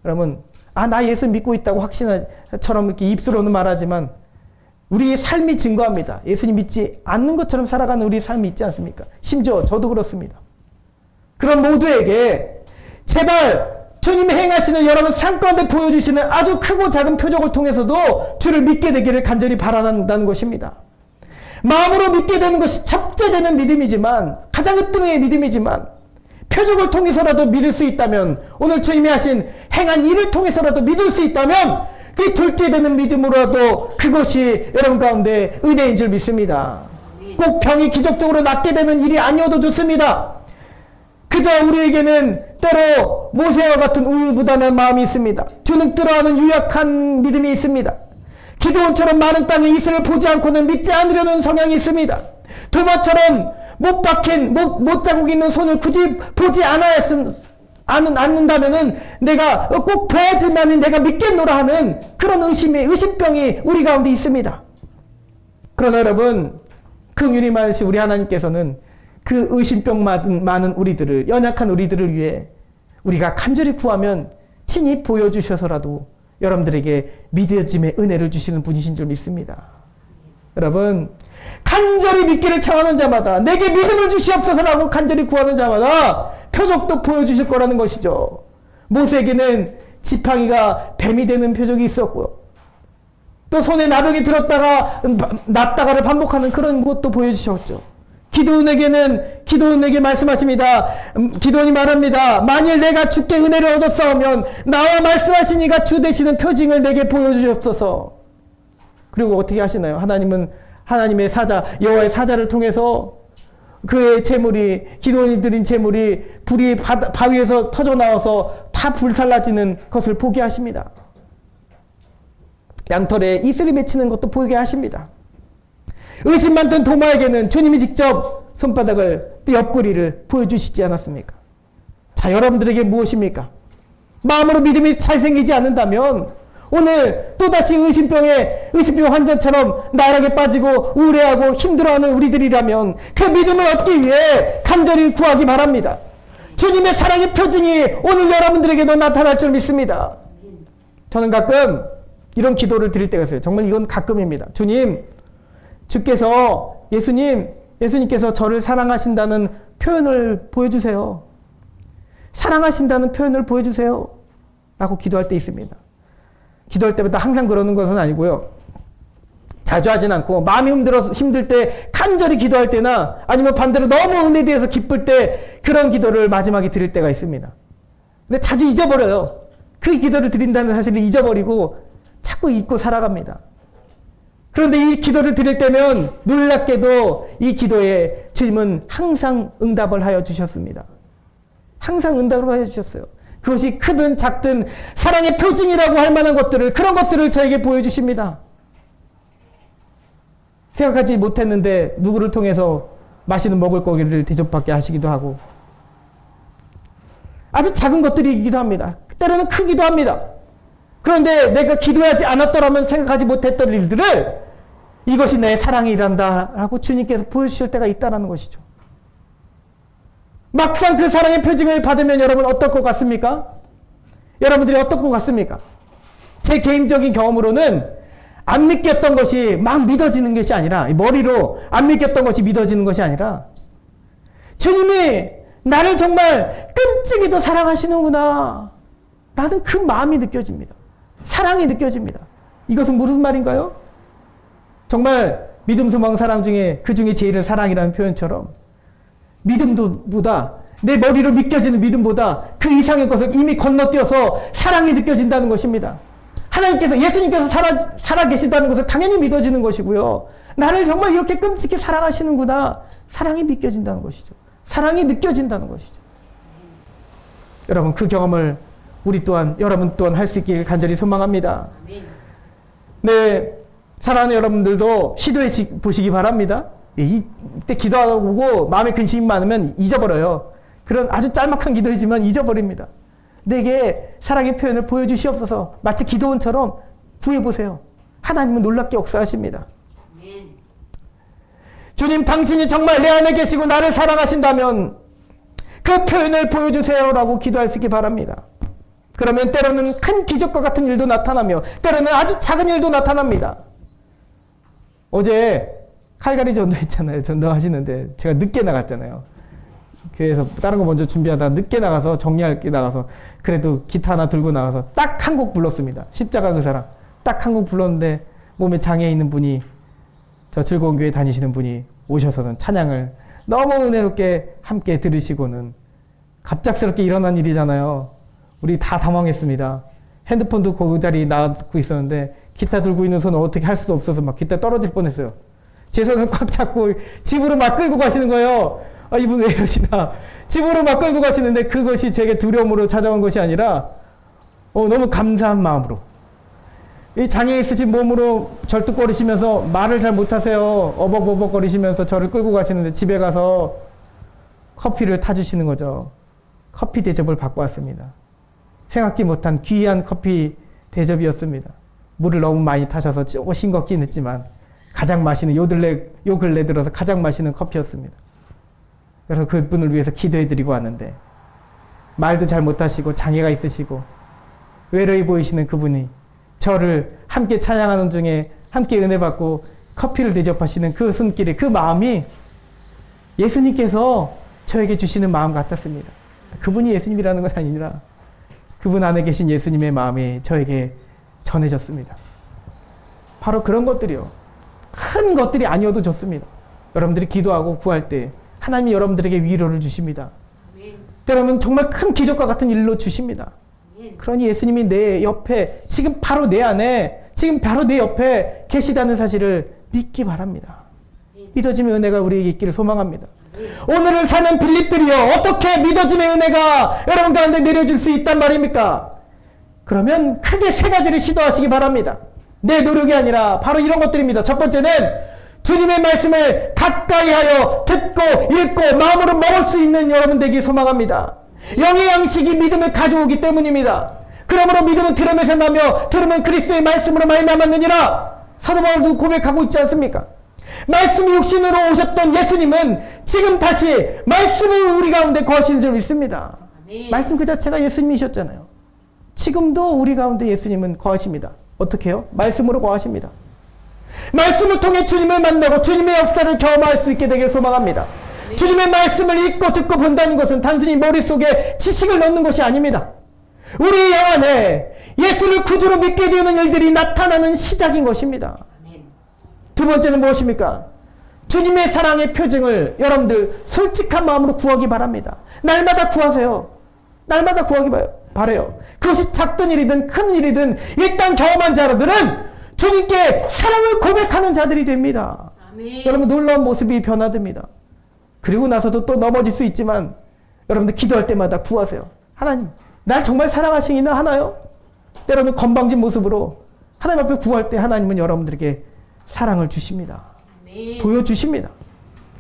여러분, 나 예수 믿고 있다고 확신처럼 이렇게 입술로는 말하지만 우리의 삶이 증거합니다. 예수님 믿지 않는 것처럼 살아가는 우리의 삶이 있지 않습니까? 심지어 저도 그렇습니다. 그런 모두에게 제발 주님이 행하시는 여러분 삶 가운데 보여주시는 아주 크고 작은 표적을 통해서도 주를 믿게 되기를 간절히 바란다는 것입니다. 마음으로 믿게 되는 것이 첫째되는 믿음이지만 가장 으뜸의 믿음이지만 표적을 통해서라도 믿을 수 있다면 오늘 주님이 하신 행한 일을 통해서라도 믿을 수 있다면 그 둘째 되는 믿음으로라도 그것이 여러분 가운데 은혜인 줄 믿습니다. 꼭 병이 기적적으로 낫게 되는 일이 아니어도 좋습니다. 그저 우리에게는 때로 모세와 같은 우유부단한 마음이 있습니다. 주눅 들어하는 유약한 믿음이 있습니다. 기드온처럼 많은 땅에 이슬을 보지 않고는 믿지 않으려는 성향이 있습니다. 도마처럼 못 박힌 못 자국 있는 손을 굳이 보지 않는다면은 내가 꼭 봐야지만 내가 믿겠노라 하는 그런 의심병이 우리 가운데 있습니다. 그러나 여러분, 긍휼이 많으신 우리 하나님께서는 그 의심병 많은 우리들을, 연약한 우리들을 위해 우리가 간절히 구하면 친히 보여주셔서라도 여러분들에게 믿어짐의 은혜를 주시는 분이신 줄 믿습니다. 여러분, 간절히 믿기를 청하는 자마다 내게 믿음을 주시옵소서라고 간절히 구하는 자마다 표적도 보여주실 거라는 것이죠. 모세에게는 지팡이가 뱀이 되는 표적이 있었고요. 또 손에 나병이 들었다가 낫다가를 반복하는 그런 것도 보여주셨죠. 기드온에게 말씀하십니다. 기드온이 말합니다. 만일 내가 주께 은혜를 얻었사오면 나와 말씀하신 이가 주 되시는 표징을 내게 보여주시옵소서. 그리고 어떻게 하시나요? 하나님은 하나님의 사자, 여호와의 사자를 통해서 그의 재물이, 기드온이 드린 재물이 불이 바위에서 터져 나와서 다 불살라지는 것을 보게 하십니다. 양털에 이슬이 맺히는 것도 보게 하십니다. 의심 많던 도마에게는 주님이 직접 손바닥을 또 옆구리를 보여주시지 않았습니까? 자, 여러분들에게 무엇입니까? 마음으로 믿음이 잘 생기지 않는다면 오늘 또다시 의심병 환자처럼 나락에 빠지고 우울해하고 힘들어하는 우리들이라면 그 믿음을 얻기 위해 간절히 구하기 바랍니다. 주님의 사랑의 표징이 오늘 여러분들에게도 나타날 줄 믿습니다. 저는 가끔 이런 기도를 드릴 때가 있어요. 정말 이건 가끔입니다. 주님께서 예수님께서 저를 사랑하신다는 표현을 보여주세요. 사랑하신다는 표현을 보여주세요. 라고 기도할 때 있습니다. 기도할 때마다 항상 그러는 것은 아니고요. 자주 하진 않고 마음이 힘들 때 간절히 기도할 때나 아니면 반대로 너무 은혜에 대해서 기쁠 때 그런 기도를 마지막에 드릴 때가 있습니다. 근데 자주 잊어버려요. 그 기도를 드린다는 사실을 잊어버리고 자꾸 잊고 살아갑니다. 그런데 이 기도를 드릴 때면 놀랍게도 이 기도에 주님은 항상 응답을 하여 주셨습니다. 항상 응답을 하여 주셨어요. 그것이 크든 작든 사랑의 표징이라고 할 만한 것들을, 그런 것들을 저에게 보여주십니다. 생각하지 못했는데 누구를 통해서 맛있는 먹을 거리를 대접받게 하시기도 하고, 아주 작은 것들이기도 합니다. 때로는 크기도 합니다. 그런데 내가 기도하지 않았더라면 생각하지 못했던 일들을 이것이 내 사랑이 일한다 라고 주님께서 보여주실 때가 있다는 것이죠. 막상 그 사랑의 표징을 받으면 여러분 어떨 것 같습니까? 여러분들이 어떨 것 같습니까? 제 개인적인 경험으로는 안 믿겼던 것이 막 믿어지는 것이 아니라, 머리로 안 믿겼던 것이 믿어지는 것이 아니라, 주님이 나를 정말 끔찍이도 사랑하시는구나 라는 그 마음이 느껴집니다. 사랑이 느껴집니다. 이것은 무슨 말인가요? 정말 믿음, 소망, 사랑 중에 그 중에 제일은 사랑이라는 표현처럼 믿음보다, 내 머리로 믿겨지는 믿음보다 그 이상의 것을 이미 건너뛰어서 사랑이 느껴진다는 것입니다. 하나님께서, 예수님께서 살아 계신다는 것을 당연히 믿어지는 것이고요. 나를 정말 이렇게 끔찍히 사랑하시는구나. 사랑이 믿겨진다는 것이죠. 사랑이 느껴진다는 것이죠. 여러분, 그 경험을 우리 또한, 여러분 또한 할 수 있길 간절히 소망합니다. 네, 사랑하는 여러분들도 시도해 보시기 바랍니다. 이때 기도하고 마음에 근심이 많으면 잊어버려요. 그런 아주 짤막한 기도이지만 잊어버립니다. 내게 사랑의 표현을 보여주시옵소서. 마치 기도원처럼 구해보세요. 하나님은 놀랍게 역사하십니다. 주님, 당신이 정말 내 안에 계시고 나를 사랑하신다면 그 표현을 보여주세요 라고 기도할 수 있기 바랍니다. 그러면 때로는 큰 기적과 같은 일도 나타나며 때로는 아주 작은 일도 나타납니다. 어제 칼갈이 전도했잖아요. 전도하시는데 제가 늦게 나갔잖아요. 교회에서 다른 거 먼저 준비하다가 늦게 나가서, 정리할 게 나가서, 그래도 기타 하나 들고 나가서 딱 한 곡 불렀습니다. 십자가 그 사랑. 딱 한 곡 불렀는데 몸에 장애 있는 분이, 저 즐거운 교회 다니시는 분이 오셔서는 찬양을 너무 은혜롭게 함께 들으시고는, 갑작스럽게 일어난 일이잖아요. 우리 다 당황했습니다. 핸드폰도 그 자리에 놔두고 있었는데 기타 들고 있는 손을 어떻게 할 수도 없어서 막 기타 떨어질 뻔했어요. 제 손을 꽉 잡고 집으로 막 끌고 가시는 거예요. 아, 이분 왜 이러시나. 집으로 막 끌고 가시는데 그것이 제게 두려움으로 찾아온 것이 아니라 너무 감사한 마음으로, 이 장애 있으신 몸으로 절뚝거리시면서 말을 잘 못하세요. 어벅어벅거리시면서 저를 끌고 가시는데 집에 가서 커피를 타주시는 거죠. 커피 대접을 받고 왔습니다. 생각지 못한 귀한 커피 대접이었습니다. 물을 너무 많이 타셔서 조금 싱겁긴 했지만 가장 맛있는, 요 근래 들어서 가장 맛있는 커피였습니다. 그래서 그분을 위해서 기도해드리고 왔는데, 말도 잘 못하시고 장애가 있으시고 외로이 보이시는 그분이 저를 함께 찬양하는 중에 함께 은혜 받고 커피를 대접하시는 그 손길에 그 마음이 예수님께서 저에게 주시는 마음 같았습니다. 그분이 예수님이라는 건 아니라 그분 안에 계신 예수님의 마음이 저에게 전해졌습니다. 바로 그런 것들이요. 큰 것들이 아니어도 좋습니다. 여러분들이 기도하고 구할 때 하나님이 여러분들에게 위로를 주십니다. 때로는 정말 큰 기적과 같은 일로 주십니다. 그러니 예수님이 내 옆에, 지금 바로 내 안에, 지금 바로 내 옆에 계시다는 사실을 믿기 바랍니다. 믿어짐의 은혜가 우리에게 있기를 소망합니다. 오늘을 사는 빌립들이요, 어떻게 믿어짐의 은혜가 여러분 가운데 내려줄 수 있단 말입니까? 그러면 크게 세 가지를 시도하시기 바랍니다. 내 노력이 아니라 바로 이런 것들입니다. 첫 번째는 주님의 말씀을 가까이 하여 듣고 읽고 마음으로 먹을 수 있는 여러분 되기 소망합니다. 영의 양식이 믿음을 가져오기 때문입니다. 그러므로 믿음은 들으면서 나며 들으면 그리스도의 말씀으로 말미암았느니라. 사도 바울도 고백하고 있지 않습니까? 말씀이 육신으로 오셨던 예수님은 지금 다시 말씀이 우리 가운데 거하시는 줄 믿습니다. 말씀 그 자체가 예수님이셨잖아요. 지금도 우리 가운데 예수님은 거하십니다. 어떻게 해요? 말씀으로 거하십니다. 말씀을 통해 주님을 만나고 주님의 역사를 경험할 수 있게 되길 소망합니다. 주님의 말씀을 읽고 듣고 본다는 것은 단순히 머릿속에 지식을 넣는 것이 아닙니다. 우리 영 안에 예수를 구주로 믿게 되는 일들이 나타나는 시작인 것입니다. 두 번째는 무엇입니까? 주님의 사랑의 표징을 여러분들 솔직한 마음으로 구하기 바랍니다. 날마다 구하세요. 날마다 구하기 바라요. 그것이 작든 일이든 큰 일이든 일단 경험한 자들은 주님께 사랑을 고백하는 자들이 됩니다. 아멘. 여러분 놀라운 모습이 변화됩니다. 그리고 나서도 또 넘어질 수 있지만 여러분들 기도할 때마다 구하세요. 하나님, 날 정말 사랑하시기는 하나요? 때로는 건방진 모습으로 하나님 앞에 구할 때 하나님은 여러분들에게 사랑을 주십니다. 아멘. 보여주십니다.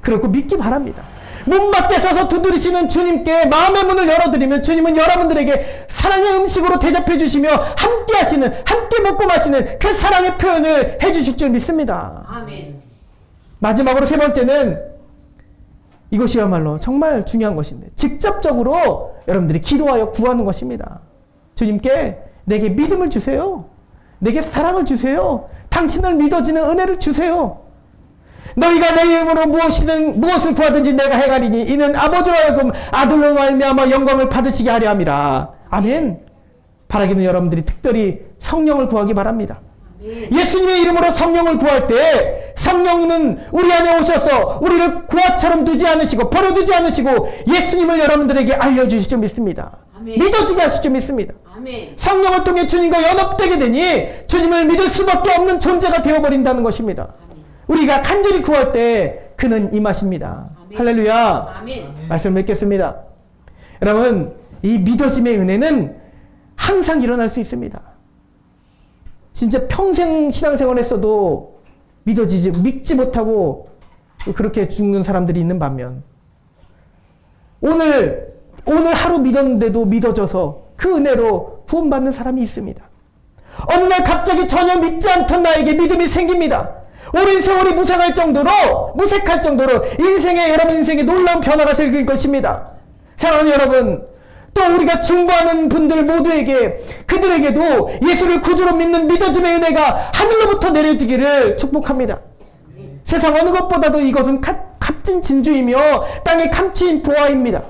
그렇고 믿기 바랍니다. 문 밖에 서서 두드리시는 주님께 마음의 문을 열어드리면 주님은 여러분들에게 사랑의 음식으로 대접해 주시며 함께 하시는, 함께 먹고 마시는 그 사랑의 표현을 해 주실 줄 믿습니다. 아멘. 마지막으로 세 번째는 이것이야말로 정말 중요한 것인데 직접적으로 여러분들이 기도하여 구하는 것입니다. 주님께 내게 믿음을 주세요. 내게 사랑을 주세요. 당신을 믿어지는 은혜를 주세요. 너희가 내 이름으로 무엇을 구하든지 내가 행하리니 이는 아버지로 하여금 아들로 말미암아 영광을 받으시게 하려 함이라. 아멘. 바라기는 여러분들이 특별히 성령을 구하기 바랍니다. 예수님의 이름으로 성령을 구할 때 성령은 우리 안에 오셔서 우리를 고아처럼 두지 않으시고 버려두지 않으시고 예수님을 여러분들에게 알려주실 줄 믿습니다. 아멘. 믿어지게 하실 줄 믿습니다. 아멘. 성령을 통해 주님과 연합되게 되니 주님을 믿을 수밖에 없는 존재가 되어버린다는 것입니다. 우리가 간절히 구할 때 그는 임하십니다. 아멘. 할렐루야. 아멘. 말씀을 맺겠습니다. 여러분, 이 믿어짐의 은혜는 항상 일어날 수 있습니다. 진짜 평생 신앙생활 했어도 믿지 못하고 그렇게 죽는 사람들이 있는 반면 오늘 하루 믿었는데도 믿어져서 그 은혜로 구원받는 사람이 있습니다. 어느 날 갑자기 전혀 믿지 않던 나에게 믿음이 생깁니다. 오랜 세월이 무색할 정도로 여러분 인생에 놀라운 변화가 생길 것입니다. 사랑하는 여러분, 또 우리가 중보하는 분들 모두에게 그들에게도 예수를 구주로 믿는 믿어짐의 은혜가 하늘로부터 내려지기를 축복합니다. 세상 어느 것보다도 이것은 값진 진주이며 땅의 감추인 보화입니다.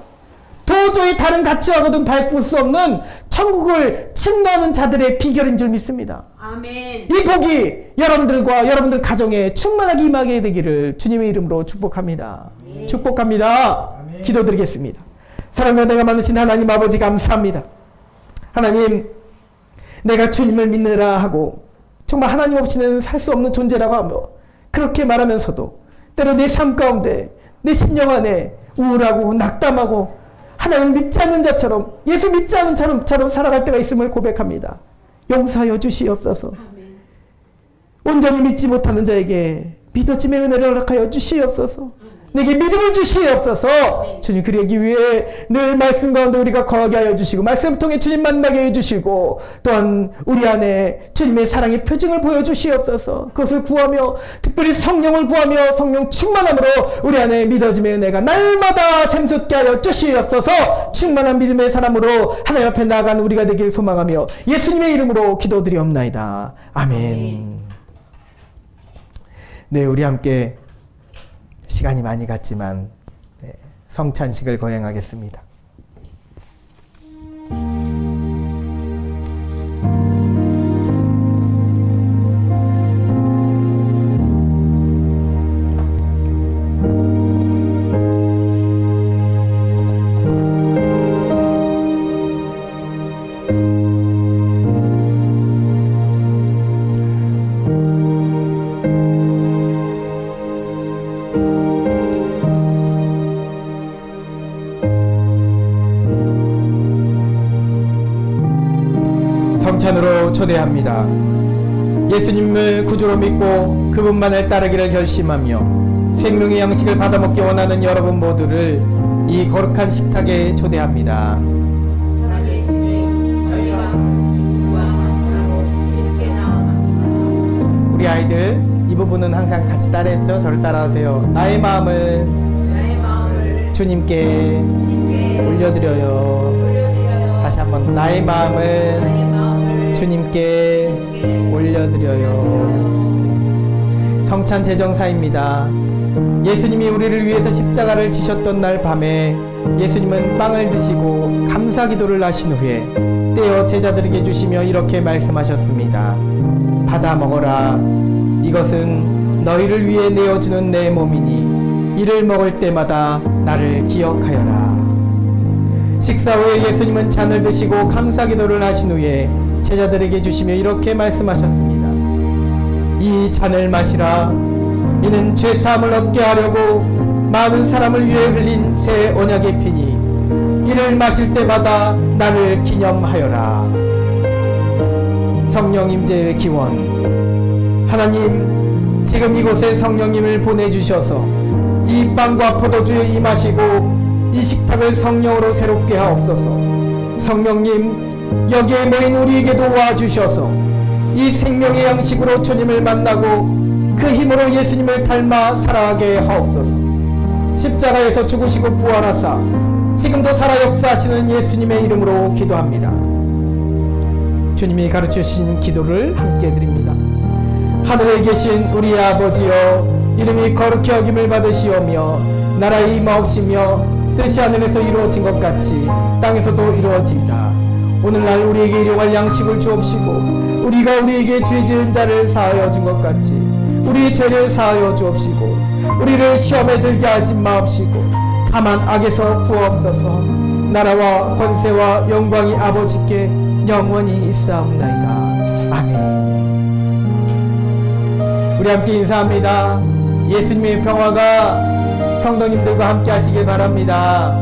도저히 다른 가치와고는 바꿀 수 없는 천국을 침노하는 자들의 비결인 줄 믿습니다. 아멘. 이 복이 여러분들과 여러분들 가정에 충만하게 임하게 되기를 주님의 이름으로 축복합니다. 축복합니다. 기도드리겠습니다. 사랑과 내가 많으신 하나님 아버지 감사합니다. 하나님, 내가 주님을 믿느라 하고 정말 하나님 없이는 살 수 없는 존재라고 하며 그렇게 말하면서도 때로 내 삶 가운데 내 심령 안에 우울하고 낙담하고 하나님 믿지 않는 자처럼 예수 믿지 않는 자처럼 살아갈 때가 있음을 고백합니다. 용서하여 주시옵소서. 아멘. 온전히 믿지 못하는 자에게 믿어짐의 은혜를 허락하여 주시옵소서. 내게 믿음을 주시옵소서. 주님, 그러기 위해 늘 말씀 가운데 우리가 거하게 하여 주시고 말씀을 통해 주님 만나게 해주시고 또한 우리 안에 주님의 사랑의 표징을 보여주시옵소서. 그것을 구하며 특별히 성령을 구하며 성령 충만함으로 우리 안에 믿어짐의 은혜가 날마다 샘솟게 하여 주시옵소서. 충만한 믿음의 사람으로 하나님 앞에 나아가는 우리가 되길 소망하며 예수님의 이름으로 기도드리옵나이다. 아멘. 네, 우리 함께 시간이 많이 갔지만 성찬식을 거행하겠습니다. 성찬으로 초대합니다. 예수님을 구주로 믿고 그분만을 따르기를 결심하며 생명의 양식을 받아먹기 원하는 여러분 모두를 이 거룩한 식탁에 초대합니다. 사랑의 주님, 저희가 기쁨과 감사로 주님께 나아갑니다. 우리 아이들 이 부분은 항상 같이 따라했죠. 저를 따라하세요. 나의 마음을 주님께 올려드려요. 다시 한번 나의 마음을 주님께 올려드려요. 성찬 제정사입니다. 예수님이 우리를 위해서 십자가를 지셨던 날 밤에 예수님은 빵을 드시고 감사기도를 하신 후에 떼어 제자들에게 주시며 이렇게 말씀하셨습니다. 받아 먹어라. 이것은 너희를 위해 내어주는 내 몸이니 이를 먹을 때마다 나를 기억하여라. 식사 후에 예수님은 잔을 드시고 감사기도를 하신 후에 제자들에게 주시며 이렇게 말씀하셨습니다. 이 잔을 마시라. 이는 죄사함을 얻게 하려고 많은 사람을 위해 흘린 새 언약의 피니 이를 마실 때마다 나를 기념하여라. 성령 임재의 기원. 하나님, 지금 이곳에 성령님을 보내주셔서 이 빵과 포도주에 임하시고 이 식탁을 성령으로 새롭게 하옵소서. 성령님, 여기에 모인 우리에게도 와주셔서 이 생명의 양식으로 주님을 만나고 그 힘으로 예수님을 닮아 살아가게 하옵소서. 십자가에서 죽으시고 부활하사 지금도 살아 역사하시는 예수님의 이름으로 기도합니다. 주님이 가르쳐주신 기도를 함께 드립니다. 하늘에 계신 우리 아버지여, 이름이 거룩히 여김을 받으시오며 나라의 임하옵시며 뜻이 하늘에서 이루어진 것 같이 땅에서도 이루어지이다. 오늘날 우리에게 일용할 양식을 주옵시고 우리가 우리에게 죄 지은 자를 사하여 준 것 같이 우리 죄를 사하여 주옵시고 우리를 시험에 들게 하지 마옵시고 다만 악에서 구하옵소서. 나라와 권세와 영광이 아버지께 영원히 있사옵나이다. 아멘. 우리 함께 인사합니다. 예수님의 평화가 성도님들과 함께 하시길 바랍니다.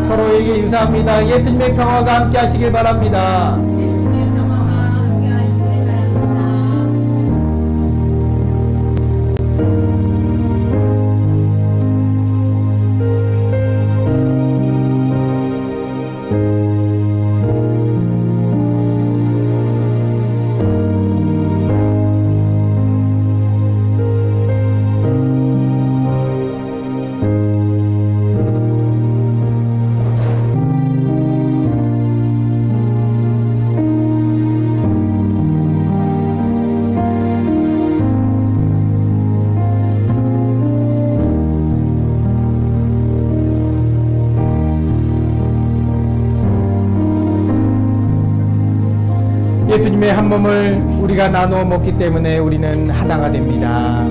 서로에게 인사합니다. 예수님의 평화가 함께 하시길 바랍니다. 예수님의 한 몸을 우리가 나누어 먹기 때문에 우리는 하나가 됩니다.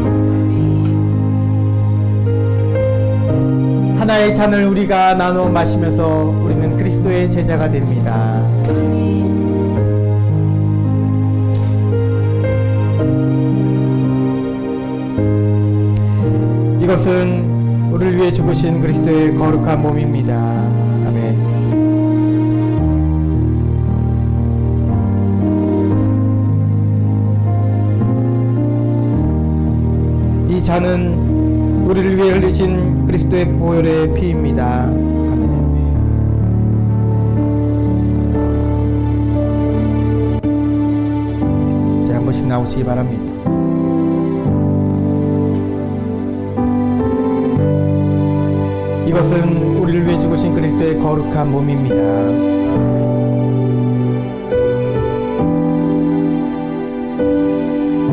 하나의 잔을 우리가 나누어 마시면서 우리는 그리스도의 제자가 됩니다. 이것은 우리를 위해 죽으신 그리스도의 거룩한 몸입니다. 아멘. 이 잔은 우리를 위해 흘리신 그리스도의 보혈의 피입니다. 아멘. 자, 한 번씩 나오시기 바랍니다. 이것은 우리를 위해 죽으신 그리스도의 거룩한 몸입니다.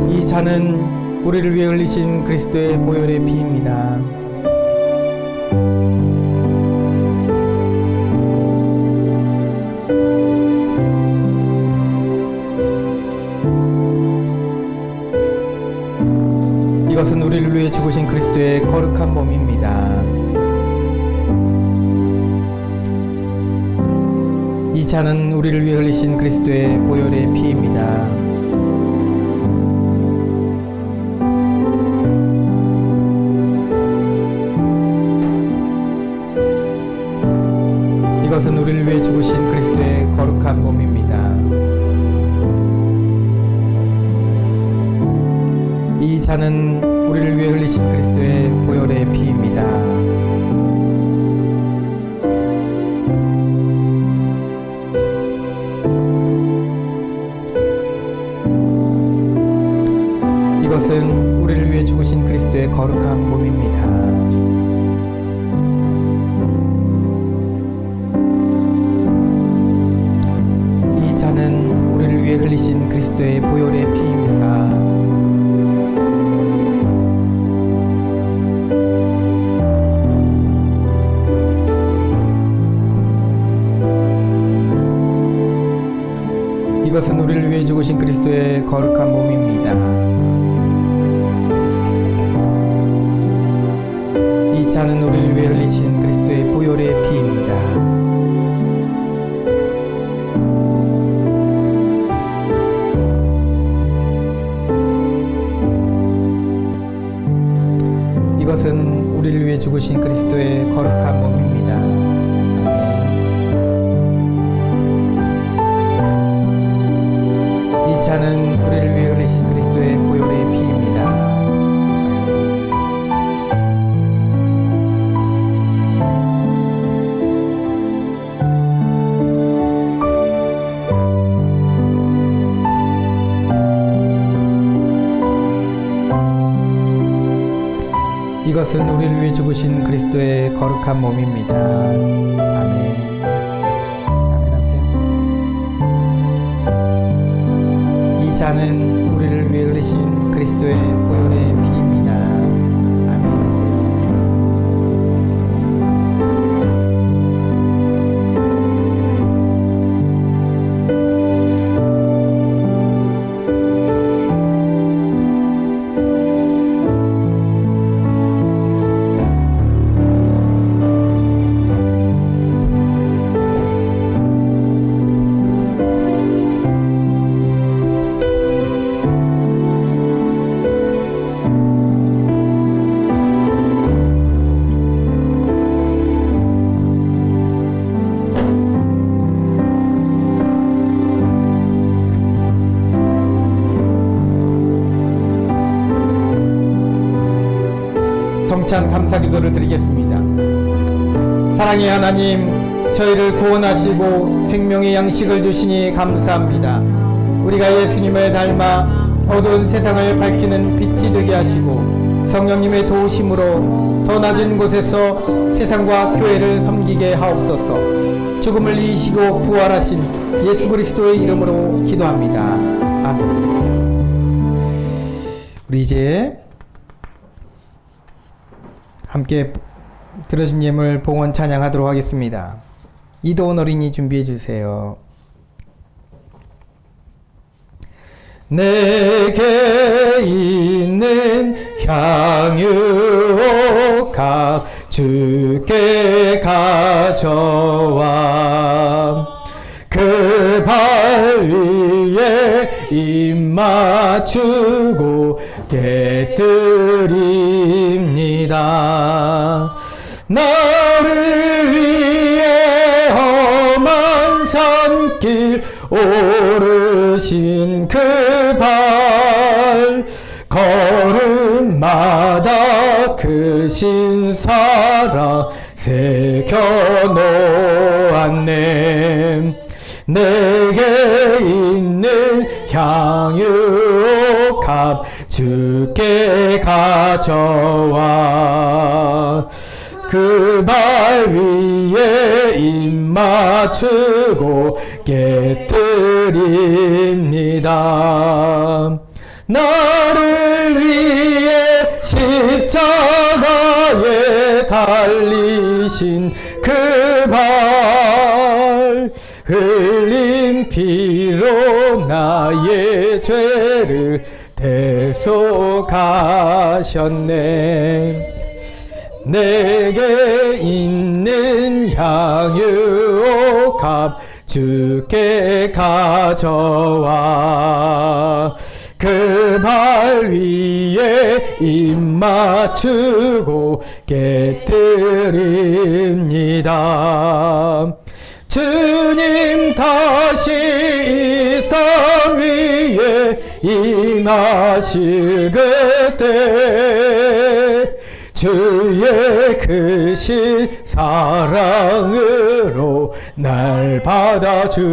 이 잔은 우리를 위해 흘리신 그리스도의 보혈의 피입니다. 이것은 우리를 위해 죽으신 그리스도의 거룩한 몸입니다. 이 잔은 우리를 위해 흘리신 그리스도의 보혈의 피입니다. 이것은 우리를 위해 죽으신 그리스도의 거룩한 몸입니다. 이 잔은 우리를 위해 흘리신 그리스도의 보혈의 피입니다. 이것은 우리를 위해 죽으신 그리스도의 거룩한 몸입니다. 이 잔은 우리를 위해 흘리신 그리스도의 보혈의 피입니다. 이것은 우리를 위해 죽으신 그리스도의 거룩한 몸입니다. 이 잔은 우리를 위해 흘리신 그리스도의 보혈의 피입니다. 이것은 우리를 위해 죽으신 그리스도의 거룩한 몸입니다. 아멘. 이 잔은 우리를 위해 흘리신 그리스도의 보혈의 피입니다. 이것은 우리를 위해 죽으신 그리스도의 거룩한 몸입니다. 아멘. 아멘 하세요. 이 잔은 우리를 위해 흘리신 그리스도의 보혈의 피입니다. 아멘 하세요. 성찬 감사기도를 드리겠습니다. 사랑의 하나님, 저희를 구원하시고 생명의 양식을 주시니 감사합니다. 우리가 예수님을 닮아 어두운 세상을 밝히는 빛이 되게 하시고 성령님의 도우심으로 더 낮은 곳에서 세상과 교회를 섬기게 하옵소서. 죽음을 이기시고 부활하신 예수 그리스도의 이름으로 기도합니다. 아멘. 우리 이제 함께 들어준 예물 봉헌 찬양하도록 하겠습니다. 이도원 어린이 준비해 주세요. 내게 있는 향유옥합 주께 가져와 그 발 위에 입 맞추고 깨뜨립니다. 나를 위해 험한 산길 오르신 그 발 걸음마다 크신 사랑 새겨놓았네. 내게 있는 향유옥합 주께 가져와 그 발 위에 입 맞추고 깨뜨립니다. 나를 위해 십자가에 달리신 그 발 흘린 피로 나의 죄를 대속하셨네. 내게 있는 향유옥합 주께 가져와 그 발 위에 입 맞추고 깨뜨립니다. 주님 다시 이 땅 위에 임하실 그때 주의 크신 사랑으로 날 받아주소서.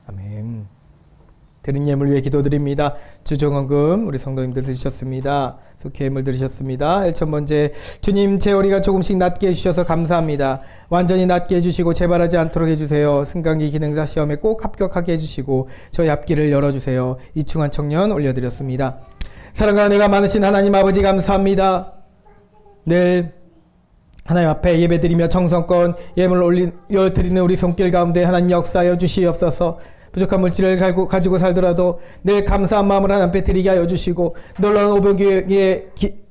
아멘. 드린 예물 위해 기도드립니다. 주정원금 우리 성도님들 드리셨습니다. 속회 예물 드리셨습니다. 1,000번째 주님, 제 허리가 조금씩 낫게 해주셔서 감사합니다. 완전히 낫게 해주시고 재발하지 않도록 해주세요. 승강기 기능사 시험에 꼭 합격하게 해주시고 저희 앞길을 열어주세요. 이충환 청년 올려드렸습니다. 사랑과 은혜가 많으신 하나님 아버지 감사합니다. 늘 하나님 앞에 예배드리며 정성껏 예물을 올려드리는 우리 손길 가운데 하나님 역사하여 주시옵소서. 부족한 물질을 가지고 살더라도 늘 감사한 마음을 하나님 앞에 드리게 하여 주시고, 놀라운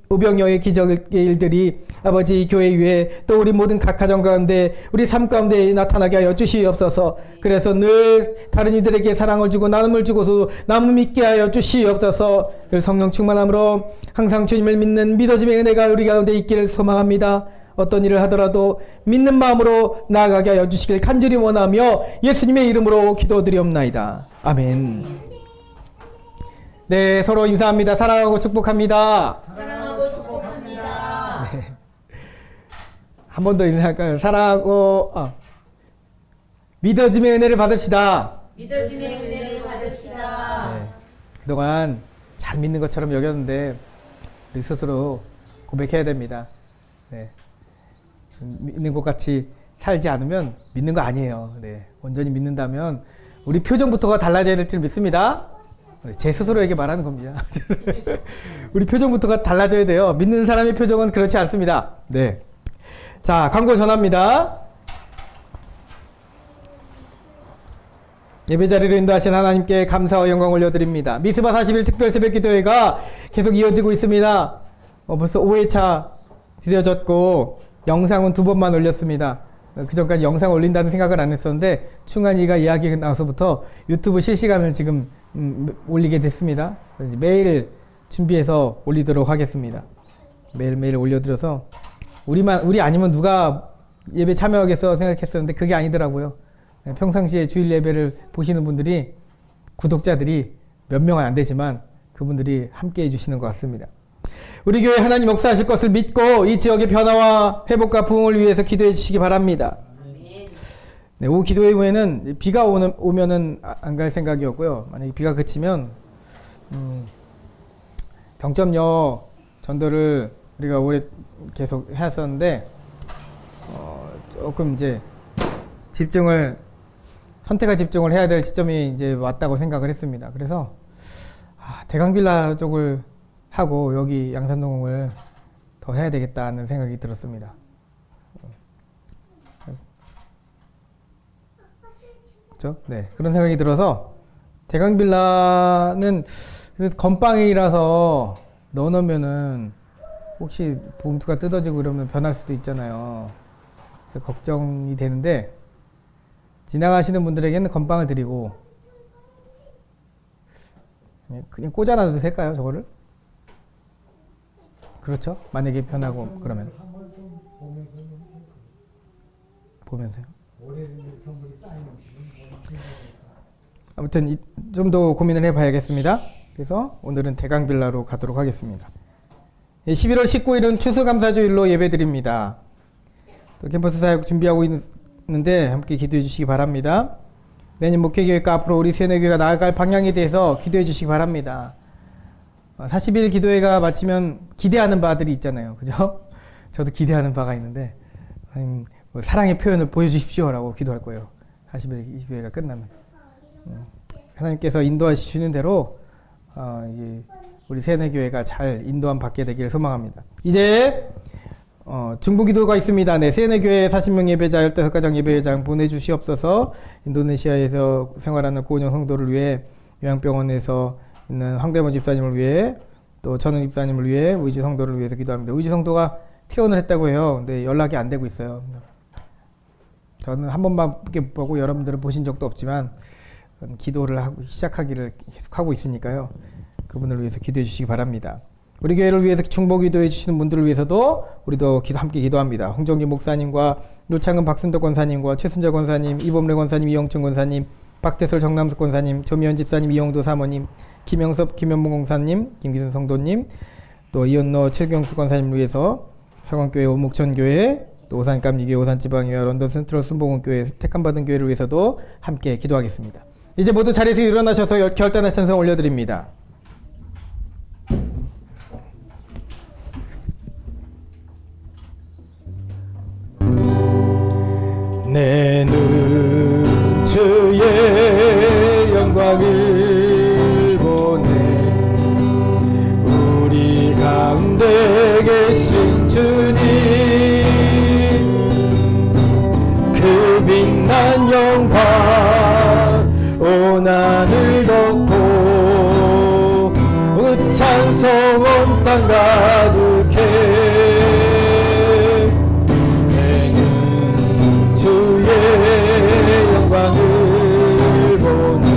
오병여의 기적의 일들이 아버지 교회 위에 또 우리 모든 각 가정 가운데 우리 삶 가운데 나타나게 하여 주시옵소서. 그래서 늘 다른 이들에게 사랑을 주고 나눔을 주고서도 나눔 있게 하여 주시옵소서. 늘 성령 충만함으로 항상 주님을 믿는 믿어짐의 은혜가 우리 가운데 있기를 소망합니다. 어떤 일을 하더라도 믿는 마음으로 나아가게 하여 주시길 간절히 원하며 예수님의 이름으로 기도드리옵나이다. 아멘. 네, 서로 인사합니다. 사랑하고 축복합니다. 사랑하고 축복합니다. 네. 한 번 더 인사할까요? 사랑하고 믿어짐의 은혜를 받읍시다. 믿어짐의 은혜를 받읍시다. 네. 그동안 잘 믿는 것처럼 여겼는데 우리 스스로 고백해야 됩니다. 네. 믿는 것 같이 살지 않으면 믿는 거 아니에요. 네. 온전히 믿는다면 우리 표정부터가 달라져야 될 줄 믿습니다. 제 스스로에게 말하는 겁니다. 우리 표정부터가 달라져야 돼요. 믿는 사람의 표정은 그렇지 않습니다. 네. 자, 광고 전합니다. 예배 자리로 인도하신 하나님께 감사와 영광 올려드립니다. 미스바 40일 특별 새벽 기도회가 계속 이어지고 있습니다. 벌써 5회차 드려졌고 영상은 2번만 올렸습니다. 그 전까지 영상 올린다는 생각을 안 했었는데 충환이가 이야기가 나와서부터 유튜브 실시간을 지금 올리게 됐습니다. 매일 준비해서 올리도록 하겠습니다. 매일매일 올려드려서 우리 아니면 누가 예배 참여하겠어 생각했었는데 그게 아니더라고요. 평상시에 주일 예배를 보시는 분들이, 구독자들이 몇 명은 안 되지만 그분들이 함께 해주시는 것 같습니다. 우리 교회 하나님 역사하실 것을 믿고 이 지역의 변화와 회복과 부흥을 위해서 기도해 주시기 바랍니다. 네, 오후 기도회 후에는 비가 오면은 안 갈 생각이었고요. 만약에 비가 그치면 병점여 전도를 우리가 올해 계속 했었는데 조금 이제 선택과 집중을 해야 될 시점이 이제 왔다고 생각을 했습니다. 그래서 대강빌라 쪽을 하고 여기 양산동을 더 해야 되겠다는 생각이 들었습니다. 그렇죠? 네, 그런 생각이 들어서 대강빌라는 건빵이라서 넣어놓으면은 혹시 봉투가 뜯어지고 이러면 변할 수도 있잖아요. 그래서 걱정이 되는데 지나가시는 분들에게는 건빵을 드리고 그냥 꽂아놔도 될까요, 저거를? 그렇죠? 만약에 변하고 그러면 보면서요. 아무튼 좀 더 고민을 해봐야겠습니다. 그래서 오늘은 대강빌라로 가도록 하겠습니다. 11월 19일은 추수감사주일로 예배드립니다. 또 캠퍼스 사역 준비하고 있는데 함께 기도해 주시기 바랍니다. 내년 목회계획과 앞으로 우리 세뇌교회가 나아갈 방향에 대해서 기도해 주시기 바랍니다. 40일 기도회가 마치면 기대하는 바들이 있잖아요. 그죠? 저도 기대하는 바가 있는데 하나님 사랑의 표현을 보여주십시오라고 기도할 거예요. 40일 기도회가 끝나면 하나님께서 인도하시는 대로 우리 세뇌교회가 잘 인도함 받게 되기를 소망합니다. 이제 중보기도가 있습니다. 네, 세뇌교회 40명 예배자 15가정 예배회장 보내주시옵소서. 인도네시아에서 생활하는 고은영 성도를 위해 요양병원에서 있는 황대모 집사님을 위해 또 전은 집사님을 위해 우이지 성도를 위해서 기도합니다. 우이지 성도가 퇴원을 했다고 해요. 근데 연락이 안 되고 있어요. 저는 한 번밖에 보고 여러분들은 보신 적도 없지만 기도를 시작하기를 계속 하고 있으니까요. 그분을 위해서 기도해 주시기 바랍니다. 우리 교회를 위해서 중보 기도해 주시는 분들을 위해서도 우리도 함께 기도합니다. 홍정기 목사님과 노창은 박순덕 권사님과 최순자 권사님, 이범래 권사님, 이영춘 권사님, 박태솔 정남숙 권사님, 조미연 집사님, 이영도 사모님, 김영섭, 김현봉 권사님, 김기순 성도님, 또 이현노, 최경수 권사님을 위해서 서강교회, 오목천교회, 또 오산감리교회, 오산지방교회, 런던 센트럴 순복음교회, 택함받은 교회를 위해서도 함께 기도하겠습니다. 이제 모두 자리에서 일어나셔서 결단의 찬송 올려드립니다. 내는 주의 영광을 보내 우리 가운데 계신 주님 빛난 영광 온 하늘 덮고 찬송 온 땅 가득해 내는 주의 영광을 보네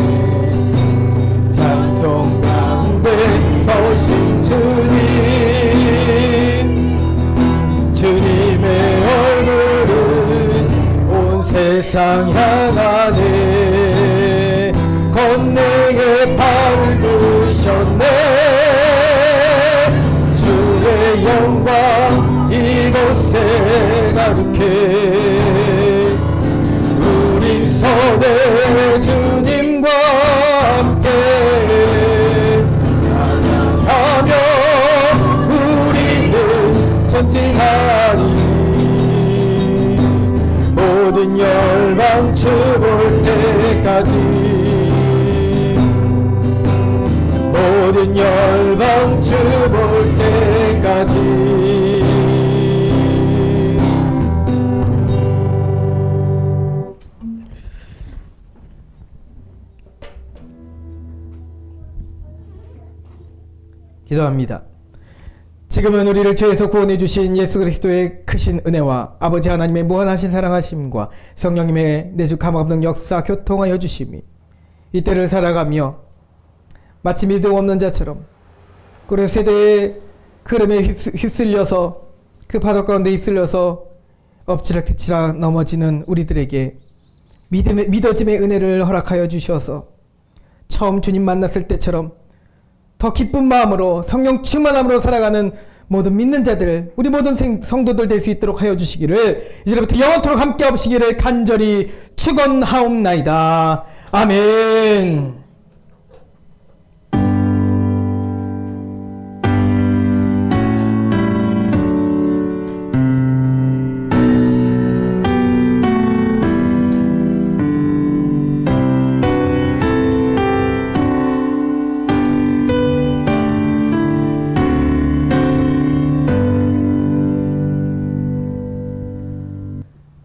찬송 가운데 서신 주님의 얼굴은 온 세상 향하네 권능의 팔을 드셨네 주의 영광 이곳에 가득해 우린 서대 주님과 함께 찬양하며 우리는 전진하리 모든 열방 주 볼 때까지 모든 열방 주 볼 때까지 기도합니다. 지금은 우리를 죄에서 구원해 주신 예수 그리스도의 크신 은혜와 아버지 하나님의 무한하신 사랑하심과 성령님의 내주감 없는 역사 교통하여 주심이 이때를 살아가며 마치 믿음 없는 자처럼 그리고 세대의 흐름에 휩쓸려서 그 파도 가운데 휩쓸려서 엎치락뒤치락 넘어지는 우리들에게 믿어짐의 은혜를 허락하여 주셔서 처음 주님 만났을 때처럼 더 기쁜 마음으로 성령 충만함으로 살아가는 모든 믿는 자들 우리 모든 성도들 될 수 있도록 하여 주시기를 이제부터 영원토록 함께 하시기를 간절히 축원하옵나이다. 아멘.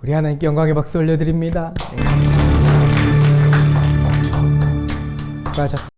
우리 하나님께 영광의 박수 올려드립니다. 수고하셨습니다.